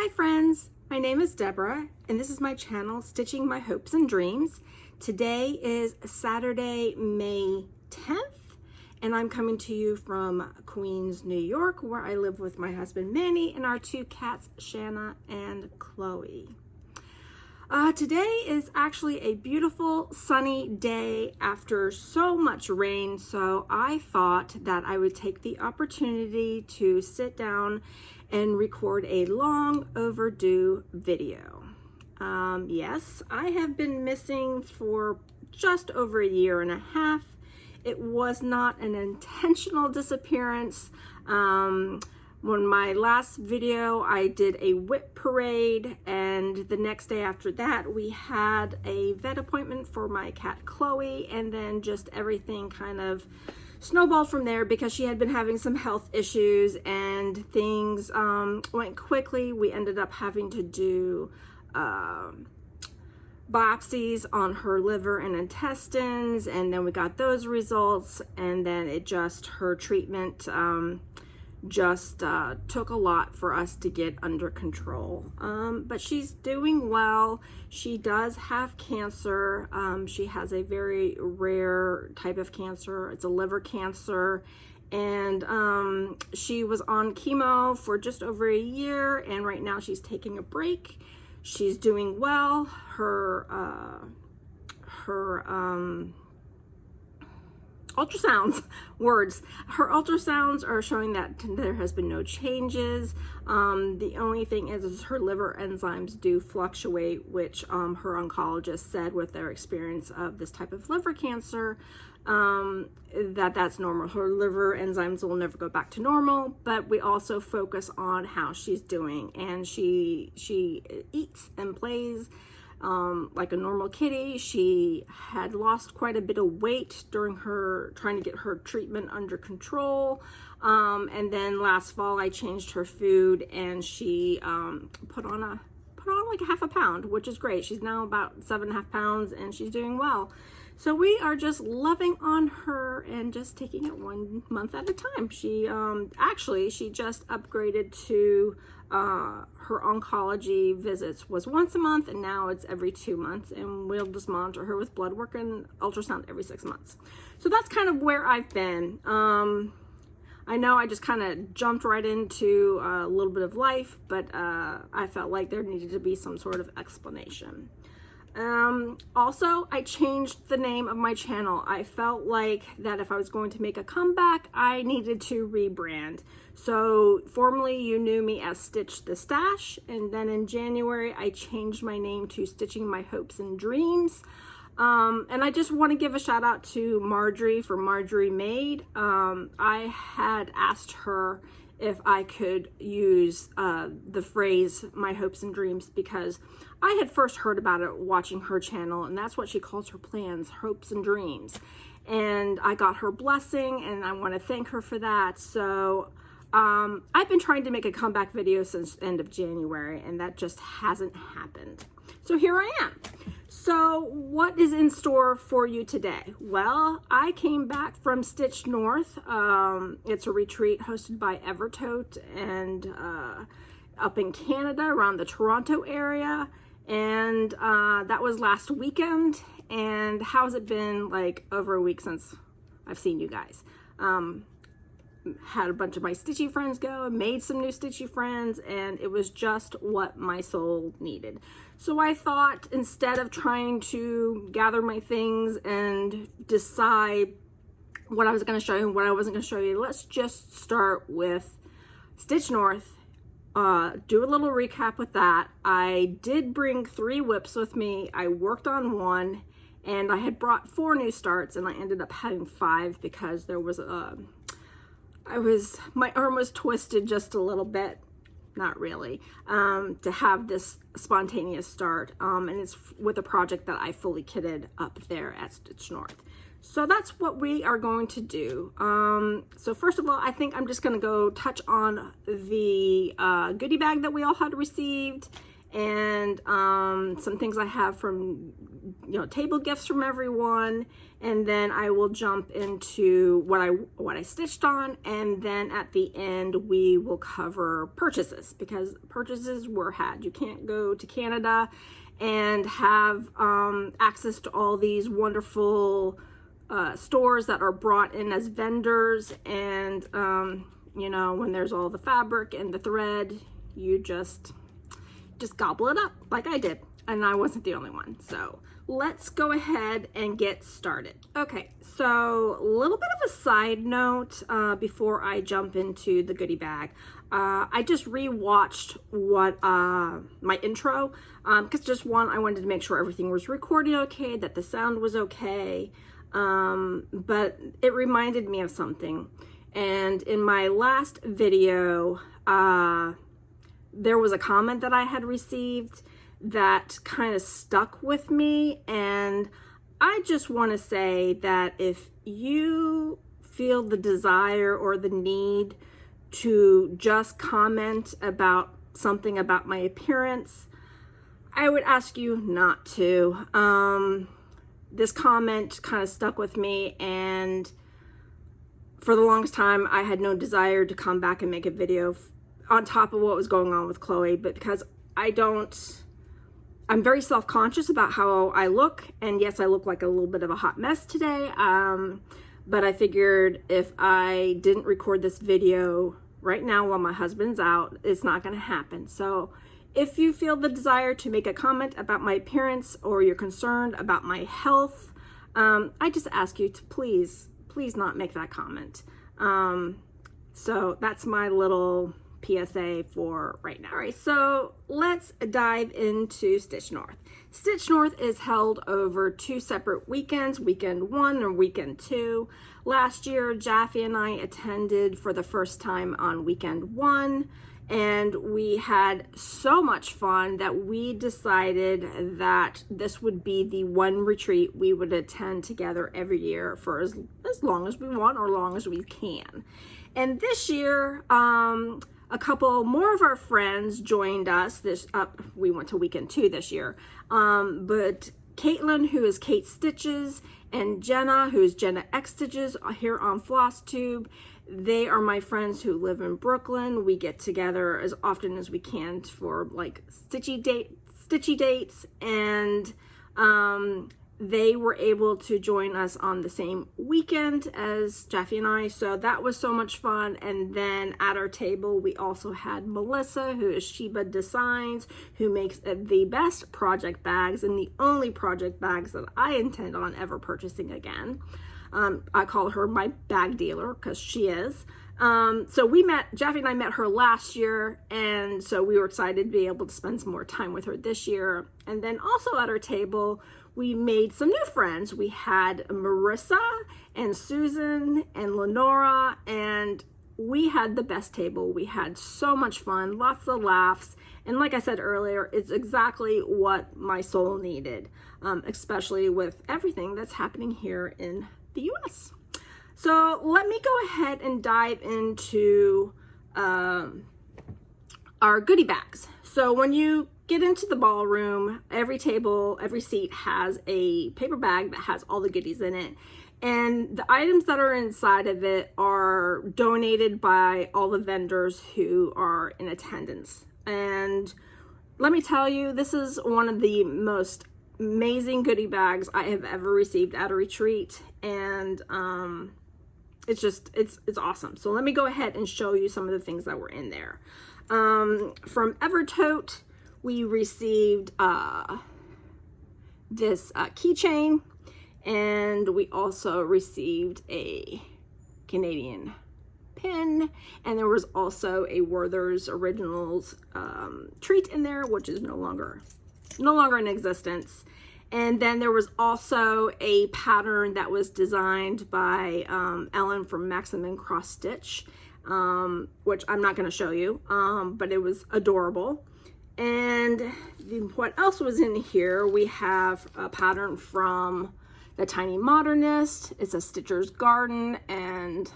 Hi friends, my name is Deborah and this is my channel Stitching My Hopes and Dreams. Today is Saturday, May 10th, and I'm coming to you from Queens, New York, where I live with my husband Manny and our two cats, Shanna and Chloe. Today is actually a beautiful sunny day after so much rain, so I thought that I would take the opportunity to sit down and record a long overdue video. Yes, I have been missing for just over a year and a half. It was not an intentional disappearance. When my last video, I did a whip parade, and the next day after that, we had a vet appointment for my cat Chloe, and then just everything kind of snowballed from there because she had been having some health issues and things went quickly. We ended up having to do biopsies on her liver and intestines, and then we got those results, and then her treatment just took a lot for us to get under control. But she's doing well. She does have cancer. She has a very rare type of cancer. It's a liver cancer. And she was on chemo for just over a year, and right now she's taking a break. She's doing well. Her ultrasounds are showing that there has been no changes. The only thing is her liver enzymes do fluctuate, which her oncologist said with their experience of this type of liver cancer, that's normal. Her liver enzymes will never go back to normal, but we also focus on how she's doing, and she eats and plays like a normal kitty. She had lost quite a bit of weight during her trying to get her treatment under control. And then last fall I changed her food, and she put on like half a pound, which is great. She's now about 7.5 pounds and she's doing well. So we are just loving on her and just taking it 1 month at a time. She she just upgraded to her oncology visits was once a month, and now it's every 2 months, and we'll just monitor her with blood work and ultrasound every 6 months. So that's kind of where I've been. I know I just kind of jumped right into a little bit of life, but I felt like there needed to be some sort of explanation. Also, I changed the name of my channel. I felt like that if I was going to make a comeback, I needed to rebrand. So formerly you knew me as Stitch the Stash, and then in January I changed my name to Stitching My Hopes and Dreams. And I just want to give a shout out to Marjorie for Marjorie Made. I had asked her if I could use the phrase my hopes and dreams because I had first heard about it watching her channel, and that's what she calls her plans, hopes and dreams. And I got her blessing, and I want to thank her for that. So I've been trying to make a comeback video since the end of January, and that just hasn't happened. So here I am. So what is in store for you today? Well, I came back from Stitch North. It's a retreat hosted by Evertote and up in Canada around the Toronto area. And that was last weekend. And how's it been like over a week since I've seen you guys? Had a bunch of my stitchy friends go, made some new stitchy friends, and it was just what my soul needed. So I thought, instead of trying to gather my things and decide what I was going to show you and what I wasn't going to show you, let's just start with Stitch North. Do a little recap with that. I did bring 3 whips with me. I worked on 1, and I had brought 4 new starts, and I ended up having 5 because there was my arm was twisted just a little bit, not really, to have this spontaneous start, and it's with a project that I fully kitted up there at Stitch North. So that's what we are going to do. So first of all, I think I'm just going to go touch on the goodie bag that we all had received, and some things I have from, you know, table gifts from everyone, and then I will jump into what I stitched on, and then at the end we will cover purchases, because purchases were had. You can't go to Canada and have access to all these wonderful stores that are brought in as vendors, and you know, when there's all the fabric and the thread, you just gobble it up like I did, and I wasn't the only one. So let's go ahead and get started. Okay, so a little bit of a side note before I jump into the goodie bag. I just rewatched my intro, because just one, I wanted to make sure everything was recording okay, that the sound was okay, but it reminded me of something. And in my last video, there was a comment that I had received that kind of stuck with me, and I just want to say that if you feel the desire or the need to just comment about something about my appearance, I would ask you not to. This comment kind of stuck with me, and for the longest time I had no desire to come back and make a video on top of what was going on with Chloe, but because I'm very self-conscious about how I look, and yes, I look like a little bit of a hot mess today, but I figured if I didn't record this video right now while my husband's out, it's not going to happen. So if you feel the desire to make a comment about my appearance, or you're concerned about my health, I just ask you to please not make that comment. So that's my little PSA for right now. All right, so let's dive into Stitch North. Stitch North is held over 2 separate weekends, weekend 1 and weekend 2. Last year, Jaffe and I attended for the first time on weekend 1, and we had so much fun that we decided that this would be the one retreat we would attend together every year for as long as we want, or long as we can. And this year, a couple more of our friends joined us. We went to weekend 2 this year, but Caitlin, who is Kate Stitches, and Jenna, who is Jenna X Stitches here on FlossTube. They are my friends who live in Brooklyn. We get together as often as we can for like stitchy dates, and they were able to join us on the same weekend as Jaffe and I, so that was so much fun. And then at our table, we also had Melissa, who is Sheba Designs, who makes the best project bags, and the only project bags that I intend on ever purchasing again. I call her my bag dealer, because she is. So Jaffe and I met her last year, and so we were excited to be able to spend some more time with her this year. And then also at our table, we made some new friends. We had Marissa and Susan and Lenora, and we had the best table. We had so much fun, lots of laughs, and like I said earlier, it's exactly what my soul needed, especially with everything that's happening here in the US. So let me go ahead and dive into our goodie bags. So when you get into the ballroom, every table, every seat has a paper bag that has all the goodies in it. And the items that are inside of it are donated by all the vendors who are in attendance. And let me tell you, this is one of the most amazing goodie bags I have ever received at a retreat. And it's awesome. So let me go ahead and show you some of the things that were in there. From Evertote, we received this keychain, and we also received a Canadian pin, and there was also a Werther's Originals treat in there, which is no longer in existence. And then there was also a pattern that was designed by Ellen from Maxim & Cross Stitch, which I'm not going to show you, but it was adorable. And what else was in here? We have a pattern from the Tiny Modernist. It's a Stitcher's Garden, and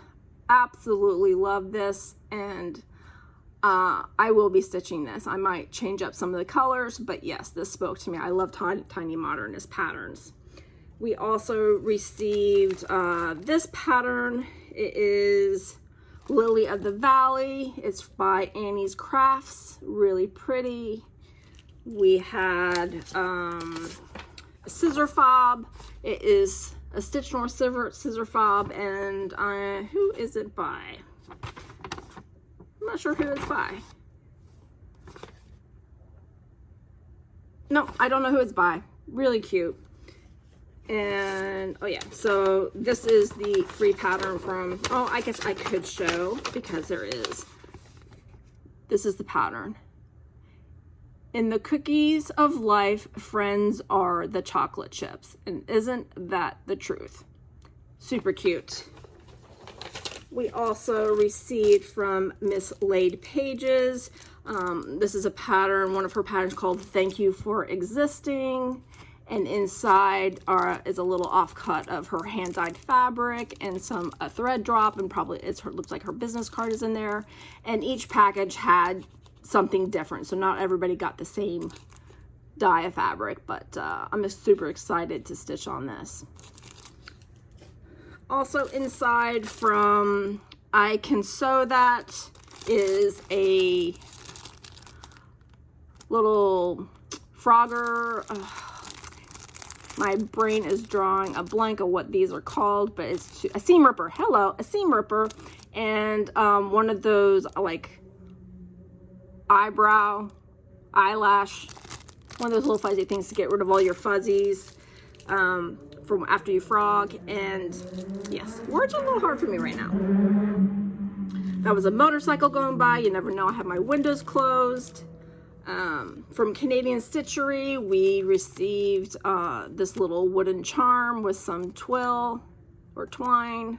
absolutely love this. And I will be stitching this. I might change up some of the colors, but yes, this spoke to me. I love tiny modernist patterns. We also received this pattern. It is Lily of the Valley. It's by Annie's Crafts. Really pretty. We had a scissor fob. It is a Stitch North scissor fob, and who is it by? I'm not sure who it's by. No, I don't know who it's by. Really cute. And oh yeah, so this is the free pattern from, oh, I guess I could show because there is. This is the pattern. In the cookies of life, friends are the chocolate chips. And isn't that the truth? Super cute. We also received from Miss Laid Pages. This is a pattern, one of her patterns called Thank You for Existing. And inside is a little offcut of her hand-dyed fabric and a thread drop, and probably looks like her business card is in there. And each package had something different, so not everybody got the same dye of fabric, but I'm just super excited to stitch on this. Also inside from I Can Sew That is a little Frogger. My brain is drawing a blank of what these are called, but it's a seam ripper. Hello, a seam ripper. And one of those like eyelash, one of those little fuzzy things to get rid of all your fuzzies from after you frog. And yes, words are a little hard for me right now. That was a motorcycle going by. You never know. I have my windows closed. From Canadian Stitchery, we received this little wooden charm with some twill or twine,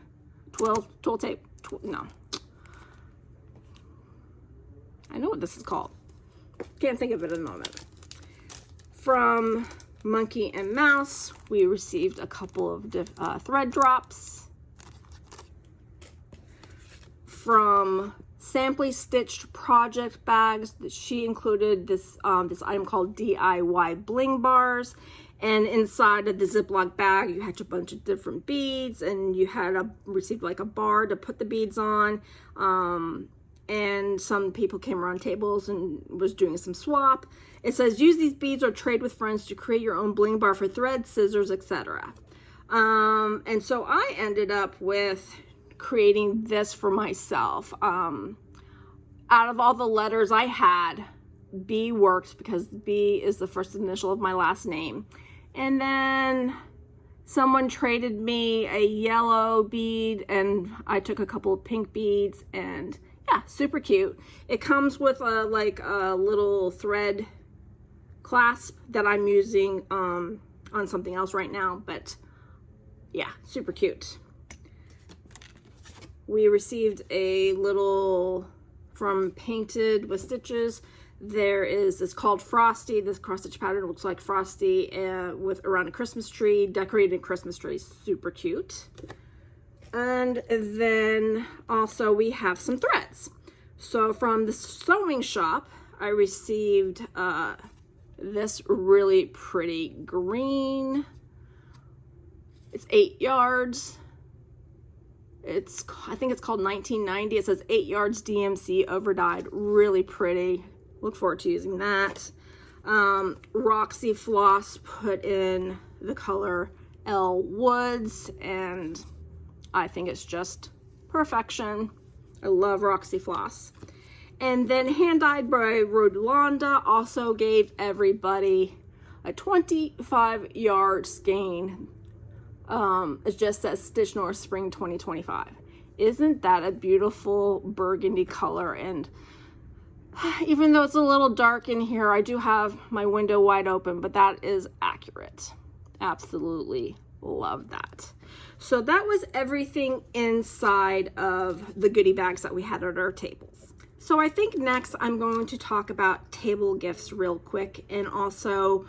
twill tape, no. I know what this is called. Can't think of it at the moment. From Monkey and Mouse, we received a couple of thread drops. From Samply Stitched Project Bags, she included this this item called DIY Bling Bars, and inside of the Ziploc bag you had a bunch of different beads, and you had received like a bar to put the beads on, and some people came around tables and was doing some swap. It says use these beads or trade with friends to create your own bling bar for thread, scissors, etc. And so I ended up with creating this for myself. Out of all the letters I had, B worked because B is the first initial of my last name. And then someone traded me a yellow bead, and I took a couple of pink beads, and yeah, super cute. It comes with like a little thread clasp that I'm using on something else right now, but yeah, super cute. We received a little from Painted with Stitches. There is this called Frosty. This cross stitch pattern looks like Frosty with around a Christmas tree, decorated Christmas tree. Super cute. And then also we have some threads. So from the sewing shop, I received this really pretty green. It's 8 yards. I think it's called 1990. It says 8 yards DMC overdyed. Really pretty. Look forward to using that. Roxy Floss put in the color L Woods, and I think it's just perfection. I love Roxy Floss. And then Hand Dyed by Rolanda also gave everybody a 25-yard skein. It just says Stitch North Spring 2025. Isn't that a beautiful burgundy color? And even though it's a little dark in here, I do have my window wide open, but that is accurate. Absolutely love that. So that was everything inside of the goodie bags that we had at our tables. So I think next I'm going to talk about table gifts real quick, and also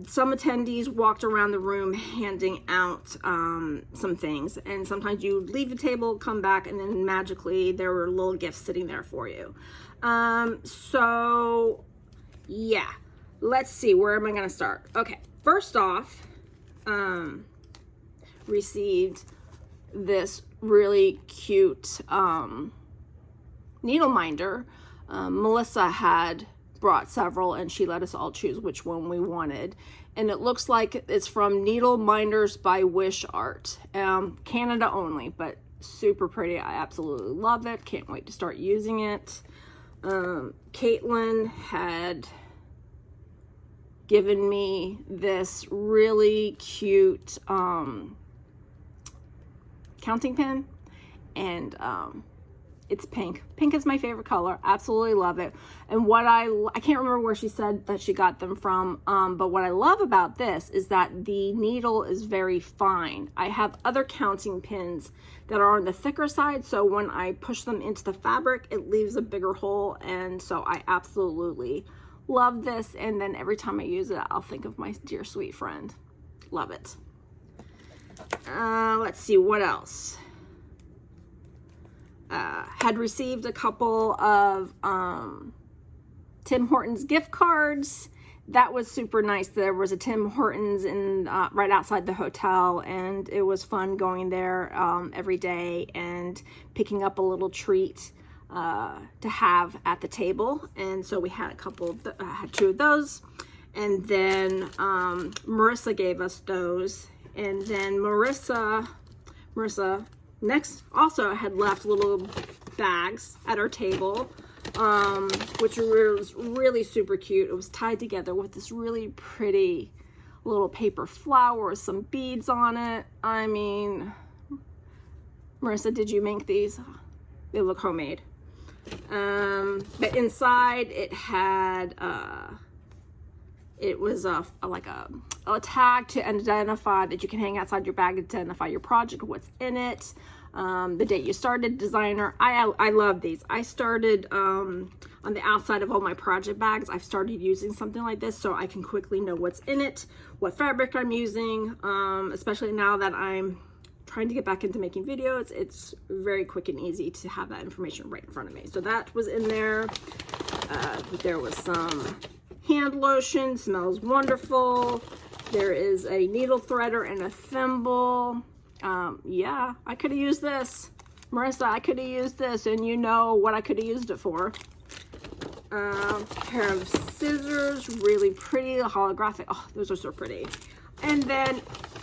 some attendees walked around the room handing out some things, and sometimes you leave the table, come back, and then magically there were little gifts sitting there for you. So yeah, let's see, where am I going to start? Okay, first off, received this really cute needle minder. Melissa had brought several, and she let us all choose which one we wanted, and it looks like it's from Needle Minders by Wish Art. Canada only, but super pretty. I absolutely love it. Can't wait to start using it. Caitlin had given me this really cute counting pen, and it's pink. Pink is my favorite color. Absolutely love it. And what I can't remember where she said that she got them from, but what I love about this is that the needle is very fine. I have other counting pins that are on the thicker side, so when I push them into the fabric, it leaves a bigger hole, and so I absolutely love this. And then every time I use it, I'll think of my dear sweet friend. Love it. Let's see what else. Had received a couple of Tim Hortons gift cards. That was super nice. There was a Tim Hortons in right outside the hotel, and it was fun going there every day and picking up a little treat to have at the table. And so we had a couple, had 2 of those, and then Marissa gave us those, and then Marissa next also had left little bags at our table, which was really super cute. It was tied together with this really pretty little paper flower with some beads on it. I mean, Marissa, did you make these? They look homemade. But inside it had it was like a tag to identify that you can hang outside your bag to identify your project, what's in it, the date you started, designer. I love these. I started on the outside of all my project bags, I've started using something like this so I can quickly know what's in it, what fabric I'm using, especially now that I'm trying to get back into making videos. It's very quick and easy to have that information right in front of me. So that was in there. There was some hand lotion, smells wonderful. There is a needle threader and a thimble. Yeah, I could have used this. Marissa, I could have used this, and you know what I could have used it for. Pair of scissors, really pretty, holographic. Oh, those are so pretty. And then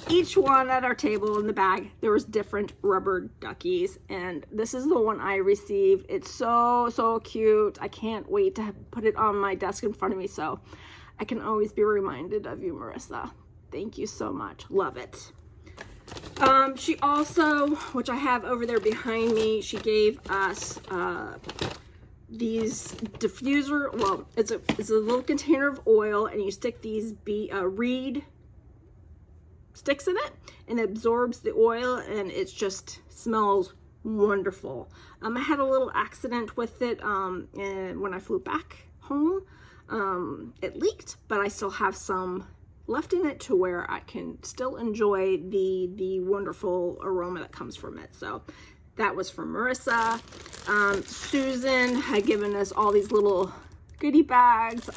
each one at our table in the bag, there was different rubber duckies, and this is the one I received. It's so cute. I can't wait to put it on my desk in front of me so I can always be reminded of you, Marissa. Thank you so much. Love it. She also, which I have over there behind me, she gave us these diffuser. Well, it's a little container of oil, and you stick these reed sticks in it, and it absorbs the oil, and it just smells wonderful. I had a little accident with it and when I flew back home. It leaked, but I still have some left in it to where I can still enjoy the wonderful aroma that comes from it. So that was from Marissa. Susan had given us all these little goodie bags.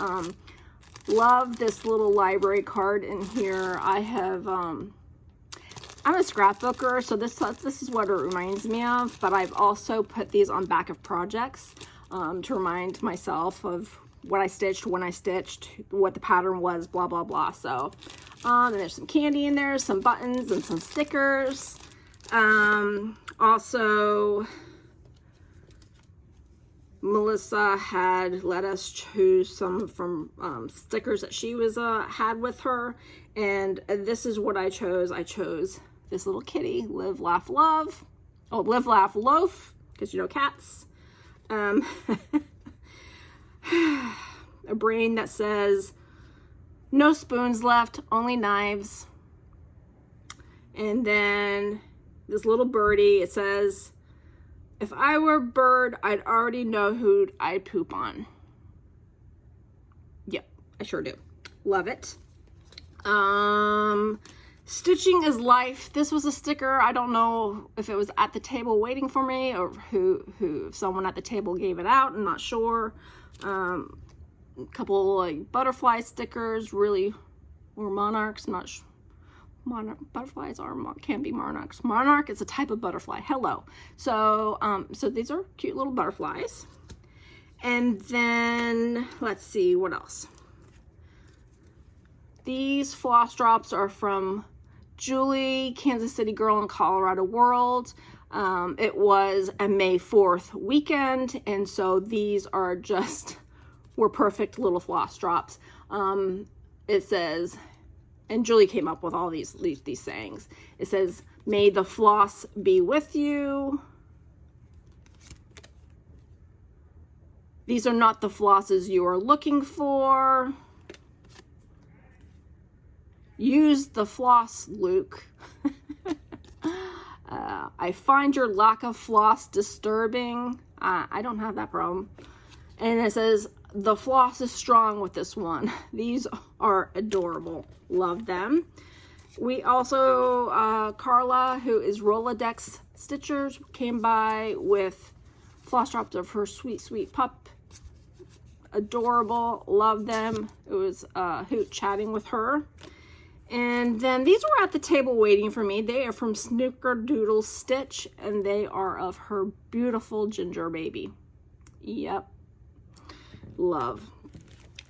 Love this little library card in here. I have I'm a scrapbooker, so this is what it reminds me of, but I've also put these on back of projects to remind myself of what I stitched, when I stitched, what the pattern was, blah blah blah. So and there's some candy in there, some buttons, and some stickers. Also, Melissa had let us choose some from stickers that she was had with her, and this is what I chose. I chose this little kitty, Live, Laugh, Love. Oh, Live, Laugh, Loaf, because you know cats. A brain that says, no spoons left, only knives. And then this little birdie, it says, if I were a bird, I'd already know who I'd poop on. Yep, I sure do. Love it. Stitching is life. This was a sticker. I don't know if it was at the table waiting for me or if someone at the table gave it out. I'm not sure. A couple like butterfly stickers, really, or monarchs. Not sure. Butterflies can be monarchs. Monarch is a type of butterfly. Hello. So so these are cute little butterflies. And then let's see what else. These floss drops are from Julie, Kansas City Girl in Colorado World. It was a May 4th weekend, and so these were perfect little floss drops. It says, and Julie came up with all these sayings. It says, "May the floss be with you. These are not the flosses you are looking for. Use the floss, Luke." I find your lack of floss disturbing. I don't have that problem. And it says, "The floss is strong with this one." These are adorable. Love them. We also, Carla, who is Rolodex Stitchers, came by with floss drops of her sweet, sweet pup. Adorable. Love them. It was Hoot chatting with her. And then these were at the table waiting for me. They are from Snickerdoodle Stitch, and they are of her beautiful ginger baby. Yep. Love.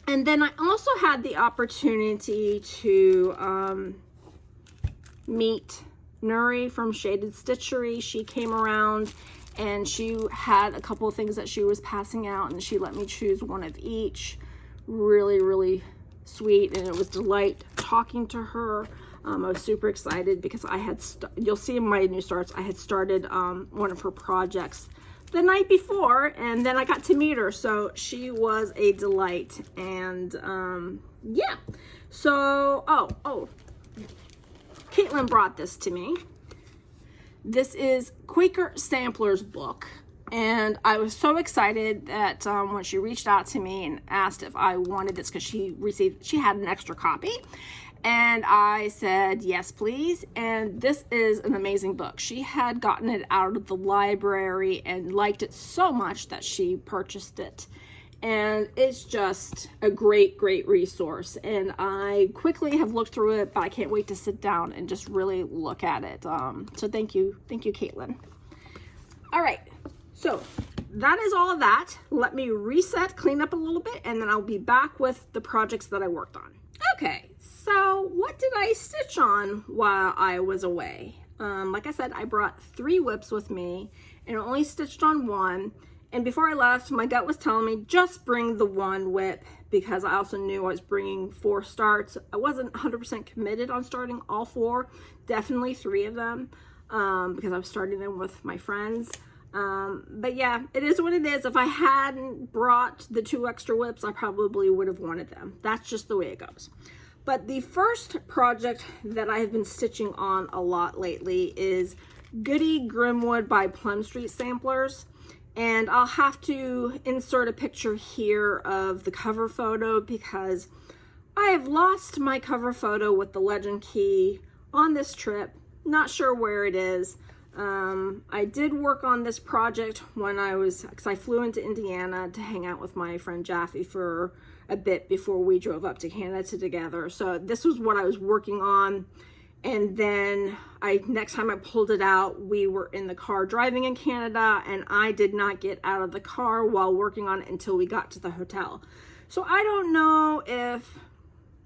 And then I also had the opportunity to meet Nuri from Shaded Stitchery. She came around and she had a couple of things that she was passing out, and she let me choose one of each. Really, really sweet, and it was delight talking to her. I was super excited because I had, you'll see in my new starts, I had started one of her projects the night before, and then I got to meet her, so she was a delight. And yeah, so Caitlin brought this to me. This is Quaker Sampler's book, and I was so excited that when she reached out to me and asked if I wanted this, because she had an extra copy, and I said yes please. And this is an amazing book. She had gotten it out of the library and liked it so much that she purchased it, and it's just a great resource. And I quickly have looked through it, but I can't wait to sit down and just really look at it. So thank you Caitlin. All right, so that is all of that. Let me reset, clean up a little bit, and then I'll be back with the projects that I worked on. Okay, so what did I stitch on while I was away? Like I said, I brought 3 whips with me and I only stitched on one. And before I left, my gut was telling me just bring the one whip, because I also knew I was bringing 4 starts. I wasn't 100% committed on starting all 4, definitely 3 of them, because I was starting them with my friends. But yeah, it is what it is. If I hadn't brought the 2 extra whips, I probably would have wanted them. That's just the way it goes. But the first project that I have been stitching on a lot lately is Goodie Grimwood by Plum Street Samplers. And I'll have to insert a picture here of the cover photo, because I have lost my cover photo with the legend key on this trip. Not sure where it is. I did work on this project when because I flew into Indiana to hang out with my friend Jaffe for a bit before we drove up to Canada together. So this was what I was working on. And then next time I pulled it out, we were in the car driving in Canada, and I did not get out of the car while working on it until we got to the hotel. So I don't know if,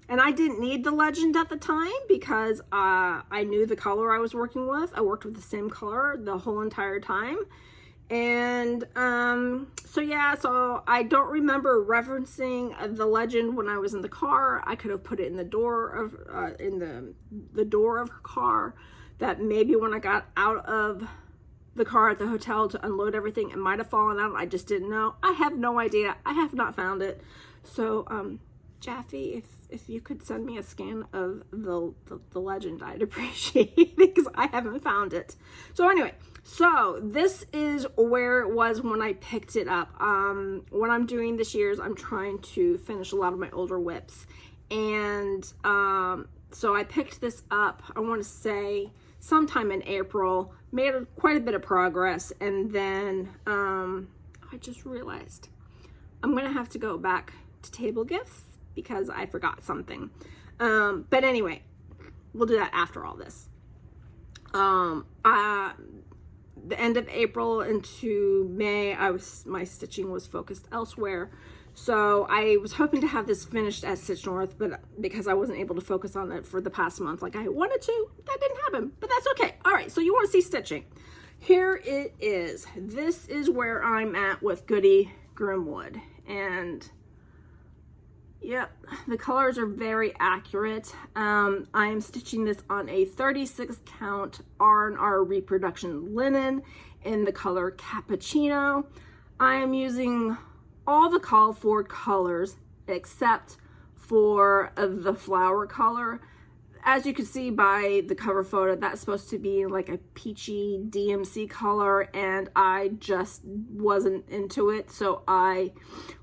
and I didn't need the legend at the time because I knew the color I was working with. I worked with the same color the whole entire time. And so yeah, so I don't remember referencing the legend when I was in the car. I could have put it in the door of the door of her car, that maybe when I got out of the car at the hotel to unload everything, it might have fallen out. I just didn't know. I have no idea. I have not found it. So Jaffe, if you could send me a scan of the legend, I'd appreciate it, because I haven't found it. So anyway, so this is where it was when I picked it up. What I'm doing this year is I'm trying to finish a lot of my older whips, and So I picked this up, I want to say sometime in April, made quite a bit of progress, and then I just realized I'm gonna have to go back to table gifts because I forgot something. But anyway, we'll do that after all this. The end of April into May, my stitching was focused elsewhere. So I was hoping to have this finished at Stitch North, but because I wasn't able to focus on it for the past month like I wanted to, that didn't happen, but that's okay. All right, so you want to see stitching. Here it is. This is where I'm at with Goodie Grimwood. And yep, the colors are very accurate. I'm stitching this on a 36 count R&R Reproduction linen in the color Cappuccino. I am using all the called for colors except for the flower color. As you can see by the cover photo, that's supposed to be like a peachy DMC color, and I just wasn't into it. So I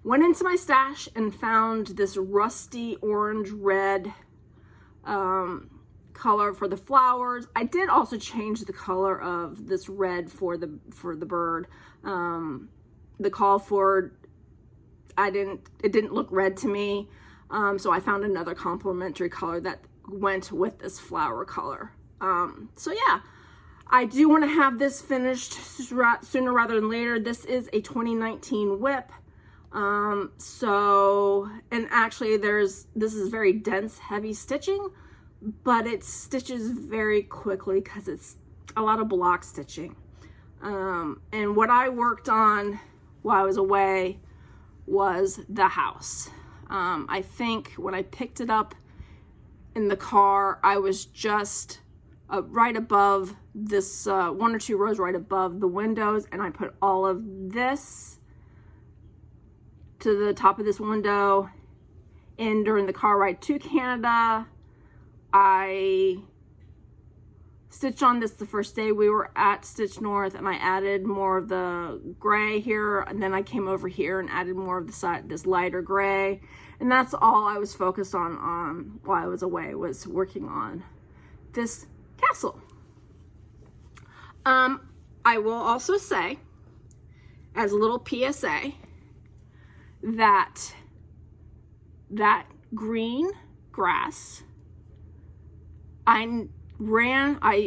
went into my stash and found this rusty orange red color for the flowers. I did also change the color of this red for the bird. The call for, it didn't look red to me. So I found another complementary color that went with this flower color. So yeah, I do want to have this finished sooner rather than later. This is a 2019 whip. So, and actually this is very dense, heavy stitching, but it stitches very quickly because it's a lot of block stitching. And what I worked on while I was away was the house. I think when I picked it up in the car, I was just right above this, 1 or 2 rows right above the windows, and I put all of this to the top of this window in during the car ride to Canada. I stitched on this the first day we were at Stitch North, and I added more of the gray here, and then I came over here and added more of the side, this lighter gray, and that's all I was focused on while I was away, was working on this castle. I will also say, as a little PSA, that green grass, I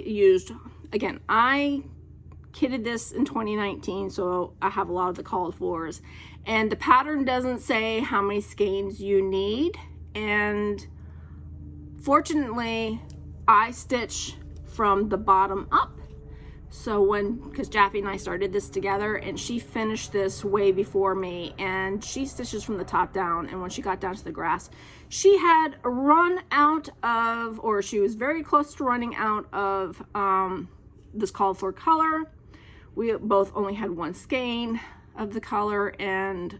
used, again, I kitted this in 2019, so I have a lot of the called fors, and the pattern doesn't say how many skeins you need, and fortunately I stitch from the bottom up. So because Jaffe and I started this together, and she finished this way before me, and she stitches from the top down, and when she got down to the grass, she had run out of, or she was very close to running out of this called for color. We both only had 1 skein of the color, and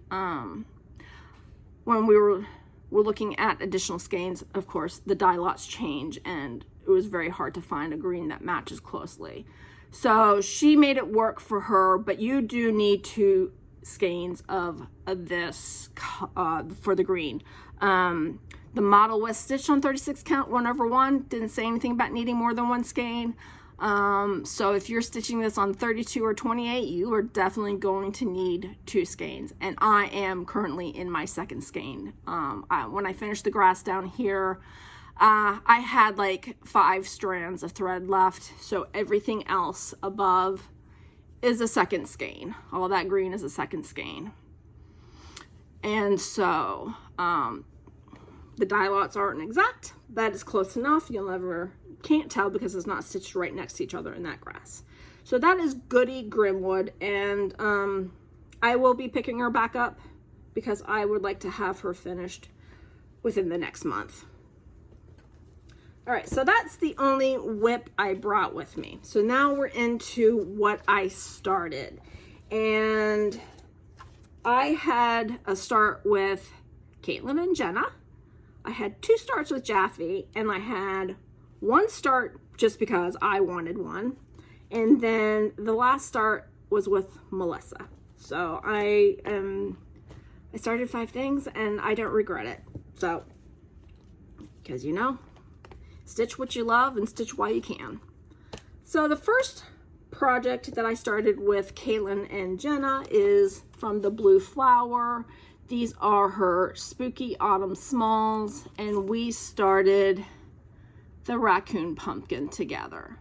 when we were looking at additional skeins, of course, the dye lots change, and it was very hard to find a green that matches closely. So she made it work for her, but you do need 2 skeins of this for the green. The model was stitched on 36 count 1/1, didn't say anything about needing more than 1 skein. So if you're stitching this on 32 or 28, you are definitely going to need 2 skeins, and I am currently in my 2nd skein. When I finished the grass down here, I had like 5 strands of thread left, so everything else above is a 2nd skein. All that green is a 2nd skein. And so the dye lots aren't exact, but it's close enough. Can't tell because it's not stitched right next to each other in that grass. So that is Goodie Grimwood, and I will be picking her back up because I would like to have her finished within the next month. All right, so that's the only whip I brought with me. So now we're into what I started. And I had a start with Caitlin and Jenna. I had 2 starts with Jaffe, and I had 1 start just because I wanted one. And then the last start was with Melissa. So I started 5 things, and I don't regret it. So, because Stitch what you love and stitch while you can. So the first project that I started with Caitlin and Jenna is from the Blue Flower. These are her Spooky Autumn Smalls, and we started the raccoon pumpkin together.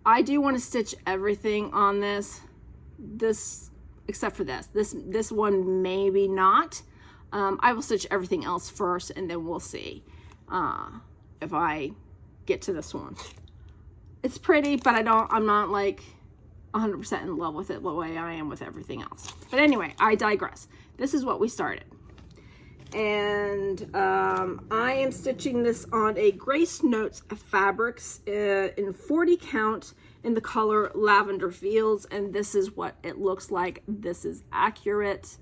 I do want to stitch everything on this except for this one, maybe not. I will stitch everything else first, and then we'll see if I get to this one. It's pretty, but I'm not like 100% in love with it the way I am with everything else. But anyway, I digress. This is what we started. And I am stitching this on a GraceNotesFabrics in 40 count in the color Lavender Fields, and this is what it looks like. This is accurate.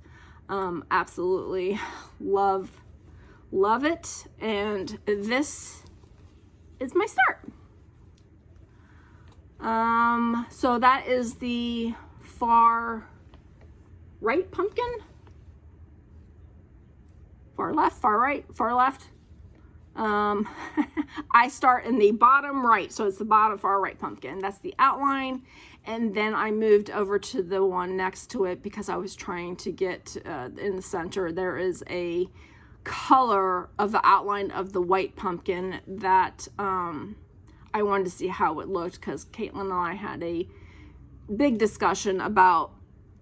Absolutely love it, and this is my start. So that is the far right pumpkin. Far left, far right, far left. I start in the bottom right, so it's the bottom far right pumpkin. That's the outline, and then I moved over to the one next to it because I was trying to get in the center. There is a color of the outline of the white pumpkin that I wanted to see how it looked, because Caitlin and I had a big discussion about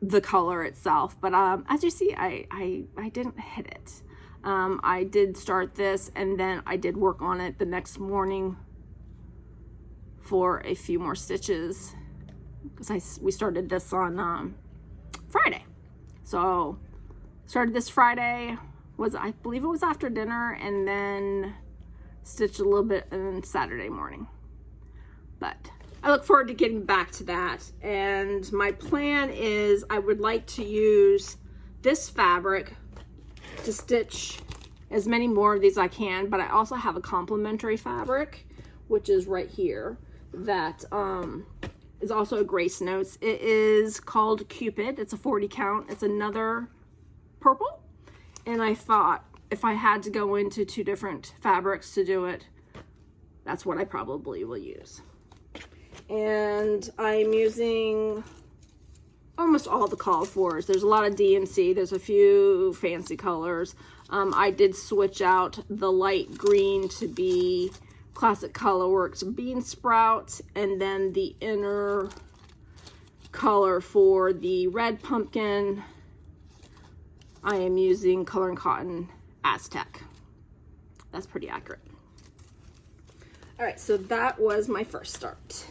the color itself, but as you see, I didn't hit it. I did start this, and then I did work on it the next morning for a few more stitches, because we started this on Friday. So started this Friday, I believe it was after dinner, and then stitched a little bit on Saturday morning. But I look forward to getting back to that. And my plan is I would like to use this fabric to stitch as many more of these I can, but I also have a complementary fabric, which is right here, that is also a Grace Notes. It is called Cupid. It's a 40 count. It's another purple, and I thought if I had to go into 2 different fabrics to do it, that's what I probably will use. And I'm using almost all the called fors. There's a lot of DMC. There's a few fancy colors. I did switch out the light green to be Classic Colorworks Bean Sprout, and then the inner color for the red pumpkin, I am using Color and Cotton Aztec. That's pretty accurate. All right, so that was my first start.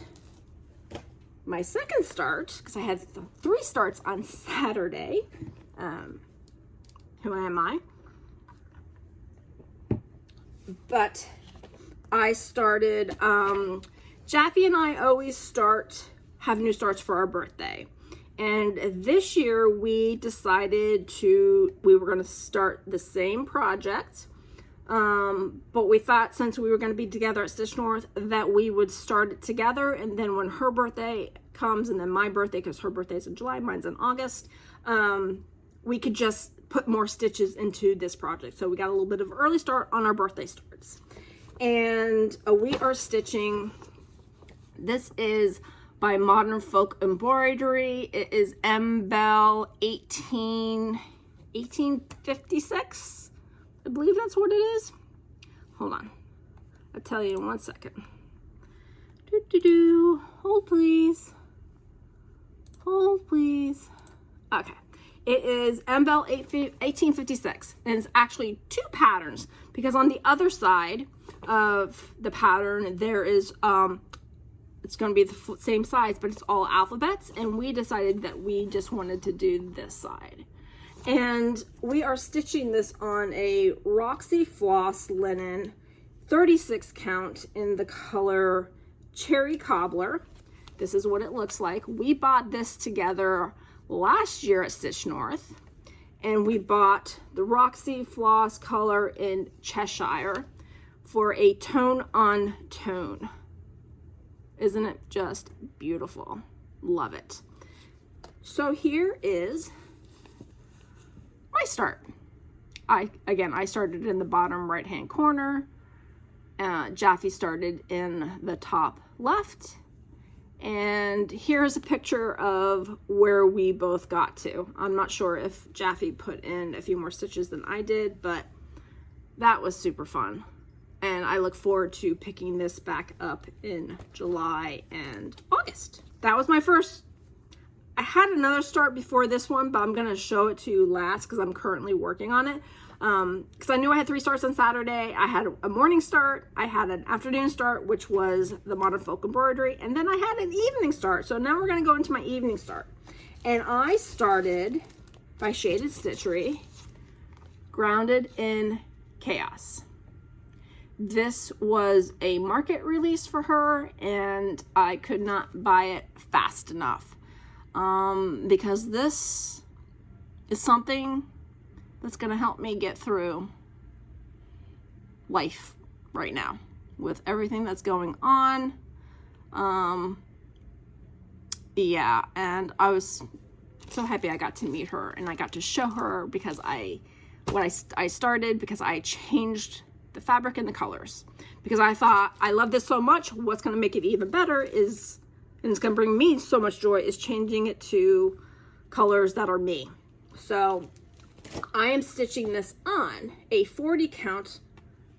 My second start, because I had 3 starts on Saturday. Who am I? But I started, Jaffe and I always have new starts for our birthday. And this year we decided we were going to start the same project. But we thought since we were going to be together at Stitch North that we would start it together, and then when her birthday comes and then my birthday, because her birthday's in July, mine's in August, we could just put more stitches into this project. So we got a little bit of early start on our birthday starts, and we are stitching. This is by Modern Folk Embroidery. It is Bell 1856. I believe that's what it is. Hold on. I'll tell you in 1 second. Hold please. Hold please. Okay. It is Bell 1856. And it's actually 2 patterns, because on the other side of the pattern there is it's going to be the same size, but it's all alphabets, and we decided that we just wanted to do this side. And we are stitching this on a Roxy Floss linen 36 count in the color Cherry Cobbler. This is what it looks like. We bought this together last year at Stitch North, and we bought the Roxy Floss color in Cheshire for a tone on tone. Isn't it just beautiful? Love it. So here is my start. I started in the bottom right hand corner, Jaffe started in the top left. And here's a picture of where we both got to. I'm not sure if Jaffe put in a few more stitches than I did, but that was super fun. And I look forward to picking this back up in July and August. That was my first. I had another start before this one, but I'm going to show it to you last because I'm currently working on it. Because I knew I had 3 starts on Saturday. I had a morning start, I had an afternoon start, which was the Modern Folk Embroidery, and then I had an evening start. So now we're going to go into my evening start. And I started by Shaded Stitchery, Grounded in Chaos. This was a market release for her, and I could not buy it fast enough because this is something that's going to help me get through life right now with everything that's going on. Yeah, and I was so happy I got to meet her and I got to show her because I started because I changed the fabric and the colors because I thought I love this so much. What's going to make it even better is, and it's going to bring me so much joy, is changing it to colors that are me. So I am stitching this on a 40 count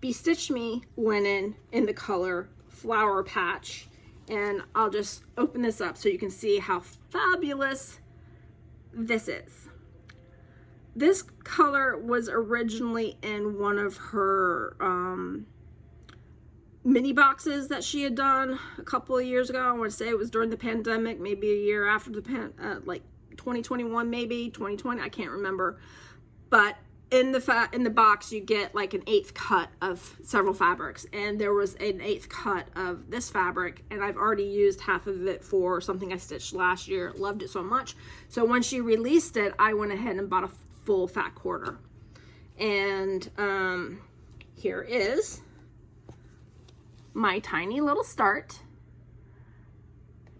BeStitchMe linen in the color Flower Patch, and I'll just open this up so you can see how fabulous this is. This color was originally in one of her mini boxes that she had done a couple of years ago. I want to say it was during the pandemic, maybe a year after the like 2021, maybe 2020, I can't remember. But in the box you get like an 1/8 cut of several fabrics, and there was an 1/8 cut of this fabric, and I've already used half of it for something I stitched last year. Loved it so much. So when she released it, I went ahead and bought a full fat quarter. And here is my tiny little start.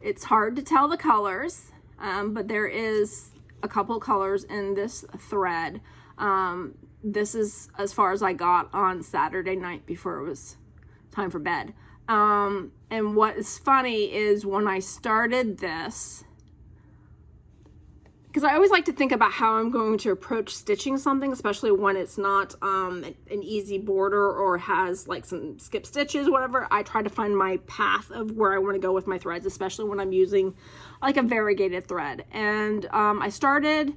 It's hard to tell the colors, but there is a couple colors in this thread. This is as far as I got on Saturday night before it was time for bed. And what is funny is when I started this, because I always like to think about how I'm going to approach stitching something, especially when it's not an easy border or has like some skip stitches, whatever. I try to find my path of where I want to go with my threads, especially when I'm using like a variegated thread. And I started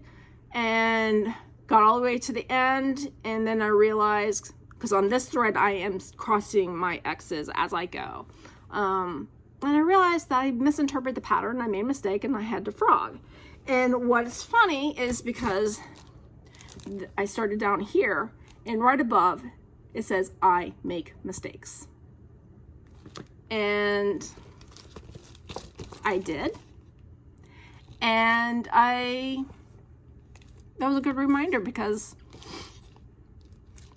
and got all the way to the end, and then I realized, because on this thread I am crossing my X's as I go, and I realized that I misinterpreted the pattern. I made a mistake and I had to frog. And what's funny is because I started down here, and right above it says I make mistakes, and I did, and that was a good reminder because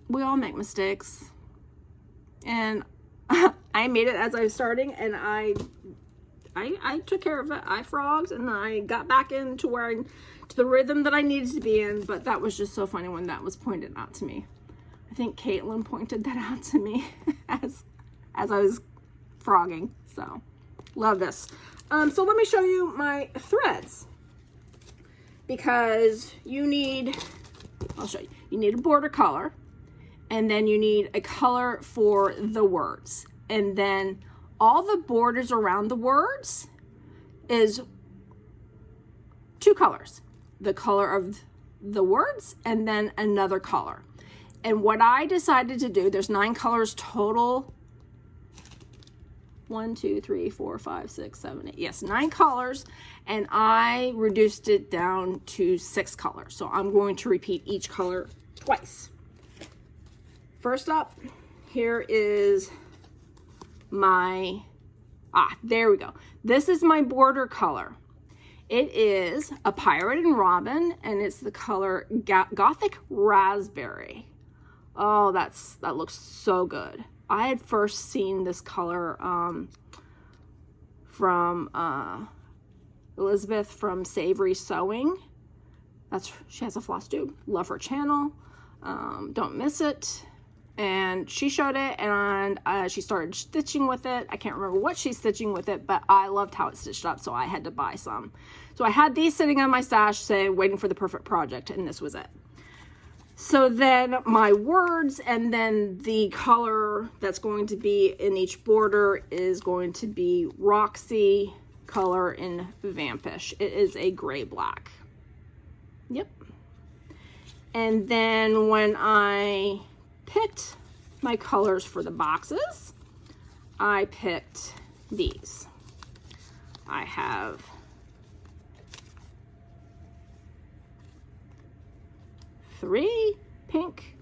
we all make mistakes, and I made it as I was starting, and I took care of it. I frogged, and I got back into to the rhythm that I needed to be in. But that was just so funny when that was pointed out to me. I think Caitlin pointed that out to me as I was frogging. So love this. So let me show you my threads, because I'll show you. You need a border color, and then you need a color for the words, and then all the borders around the words is 2 colors. The color of the words and then another color. And what I decided to do, there's 9 colors total. 1, 2, 3, 4, 5, 6, 7, 8. Yes, 9 colors. And I reduced it down to 6 colors. So I'm going to repeat each color twice. First up, here is my, there we go. This is my border color. It is a Pirate and Robin, and it's the color Gothic Raspberry. Oh, that looks so good. I had first seen this color from Elizabeth from Savory Sewing. She has a FlossTube. Love her channel. Don't miss it. and she showed it, and she started stitching with it. I can't remember what she's stitching with it, but I loved how it stitched up, so I had to buy some. So I had these sitting on my stash saying waiting for the perfect project, and this was it. So then my words and then the color that's going to be in each border is going to be Roxy color in Vampish. It is a gray black. Yep. And then when I picked my colors for the boxes, I picked these. I have three pink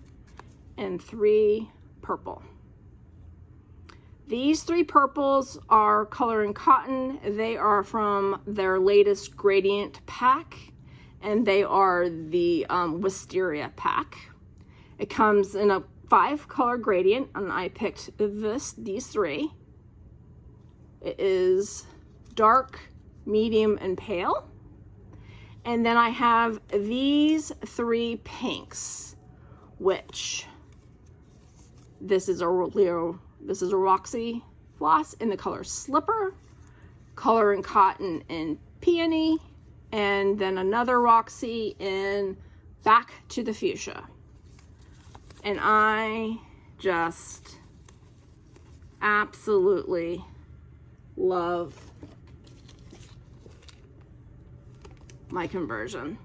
and three purple. These three purples are Color and Cotton. They are from their latest gradient pack, and they are the Wisteria pack. It comes in a 5-color gradient, and I picked these three. It is dark, medium, and pale. And then I have these three pinks, which this is a Roxy Floss in the color Slipper, Color and Cotton in Peony, and then another Roxy in Back to the Fuchsia. And I just absolutely love my conversion.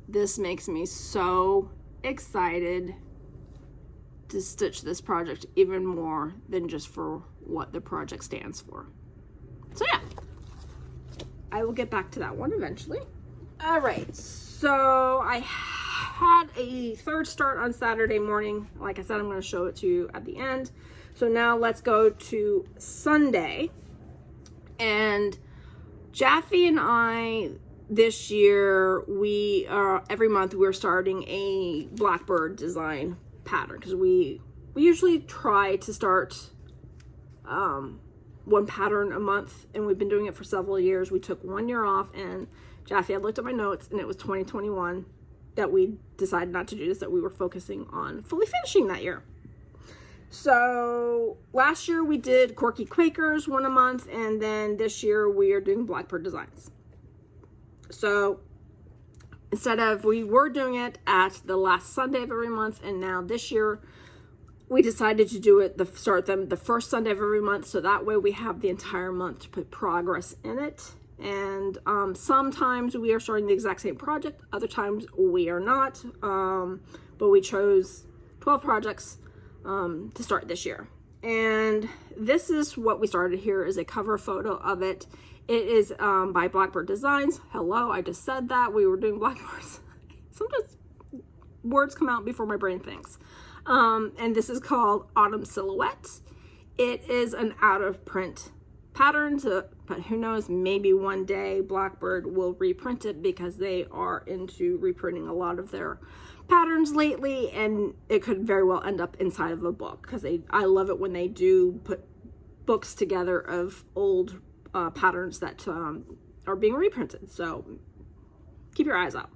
This makes me so excited to stitch this project even more than just for what the project stands for. So yeah, I will get back to that one eventually. All right, so I had a third start on Saturday morning. Like I said, I'm going to show it to you at the end. So now let's go to Sunday. And Jaffe and I, this year, every month we're starting a Blackbird design pattern, because we usually try to start one pattern a month, and we've been doing it for several years. We took 1 year off, and Jaffe, I looked at my notes, and it was 2021 that we decided not to do this, that we were focusing on fully finishing that year. So last year we did Quirky Quakers one a month, and then this year we are doing Blackbird designs. So we were doing it at the last Sunday of every month, and now this year we decided to do it, start them the first Sunday of every month, so that way we have the entire month to put progress in it. And sometimes we are starting the exact same project, other times we are not, but we chose 12 projects to start this year. And this is what we started. Here is a cover photo of it. It is by Blackbird Designs. Hello, I just said that. We were doing Blackbirds. Sometimes words come out before my brain thinks. And this is called Autumn Silhouette. It is an out of print pattern, but who knows, maybe one day Blackbird will reprint it, because they are into reprinting a lot of their patterns lately, and it could very well end up inside of a book, because I love it when they do put books together of old patterns that are being reprinted. So keep your eyes out.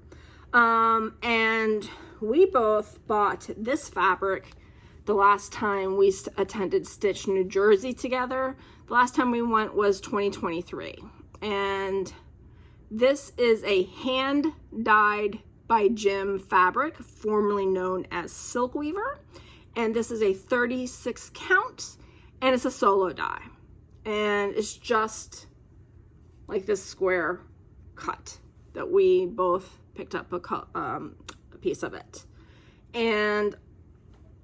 And we both bought this fabric the last time we attended Stitch New Jersey together. The last time we went was 2023. And this is a hand-dyed by Jim fabric, formerly known as Silk Weaver. And this is a 36 count, and it's a solo dye. And it's just like this square cut that we both picked up a piece of it. And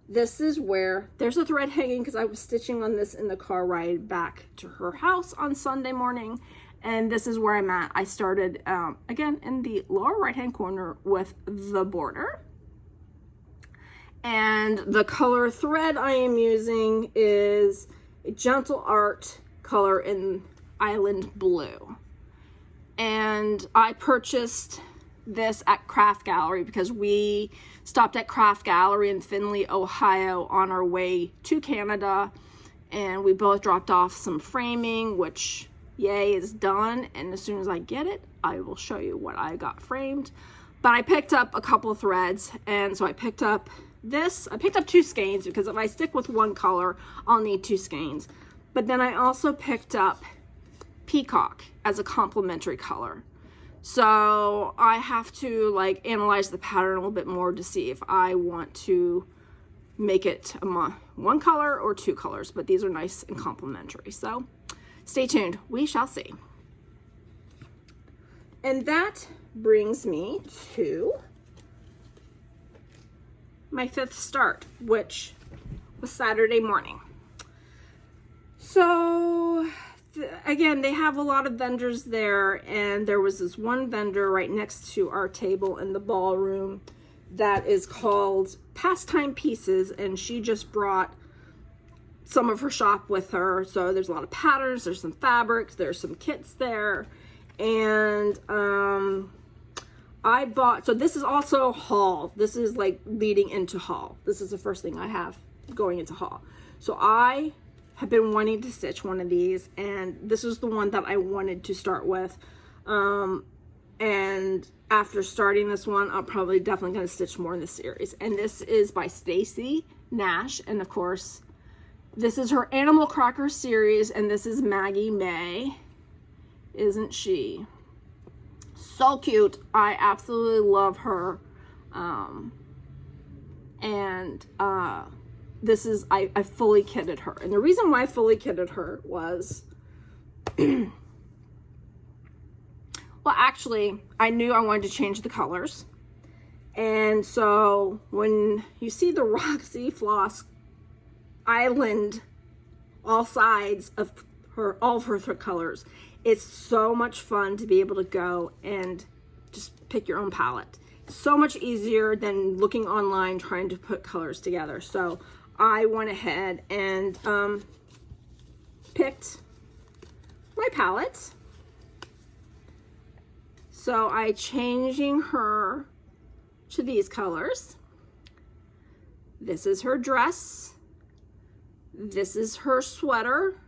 this is where there's a thread hanging, because I was stitching on this in the car ride back to her house on Sunday morning. And this is where I'm at. I started again in the lower right hand corner with the border. And the color thread I am using is a Gentle Art color in Island Blue. And I purchased this at Craft Gallery because we stopped at Craft Gallery in Findlay, Ohio on our way to Canada, and we both dropped off some framing, which yay is done, and as soon as I get it I will show you what I got framed. But I picked up a couple of threads, and so I picked up this, I picked up 2 skeins because if I stick with one color, I'll need 2 skeins. But then I also picked up Peacock as a complementary color. So I have to like analyze the pattern a little bit more to see if I want to make it one color or 2 colors, but these are nice and complementary. So stay tuned, we shall see. And that brings me to my 5th start, which was Saturday morning. So again, they have a lot of vendors there, and there was this one vendor right next to our table in the ballroom that is called Pastime Pieces, and she just brought some of her shop with her. So there's a lot of patterns, there's some fabrics, there's some kits there, and I bought, so this is also haul. This is like leading into haul. This is the first thing I have going into haul. So I have been wanting to stitch one of these, and this is the one that I wanted to start with. And after starting this one, I'm probably definitely going to stitch more in this series. And this is by Stacy, Nash, and of course, this is her Animal Cracker series, and this is Maggie May. Isn't she so cute? I absolutely love her. This is, I fully kitted her. And the reason why I fully kitted her was, well, actually, I knew I wanted to change the colors. And so when you see the Roxy Floss Island, all sides of her, all of her colors, it's so much fun to be able to go and just pick your own palette. So much easier than looking online trying to put colors together. So I went ahead and picked my palette. So I'm changing her to these colors. This is her dress. This is her sweater.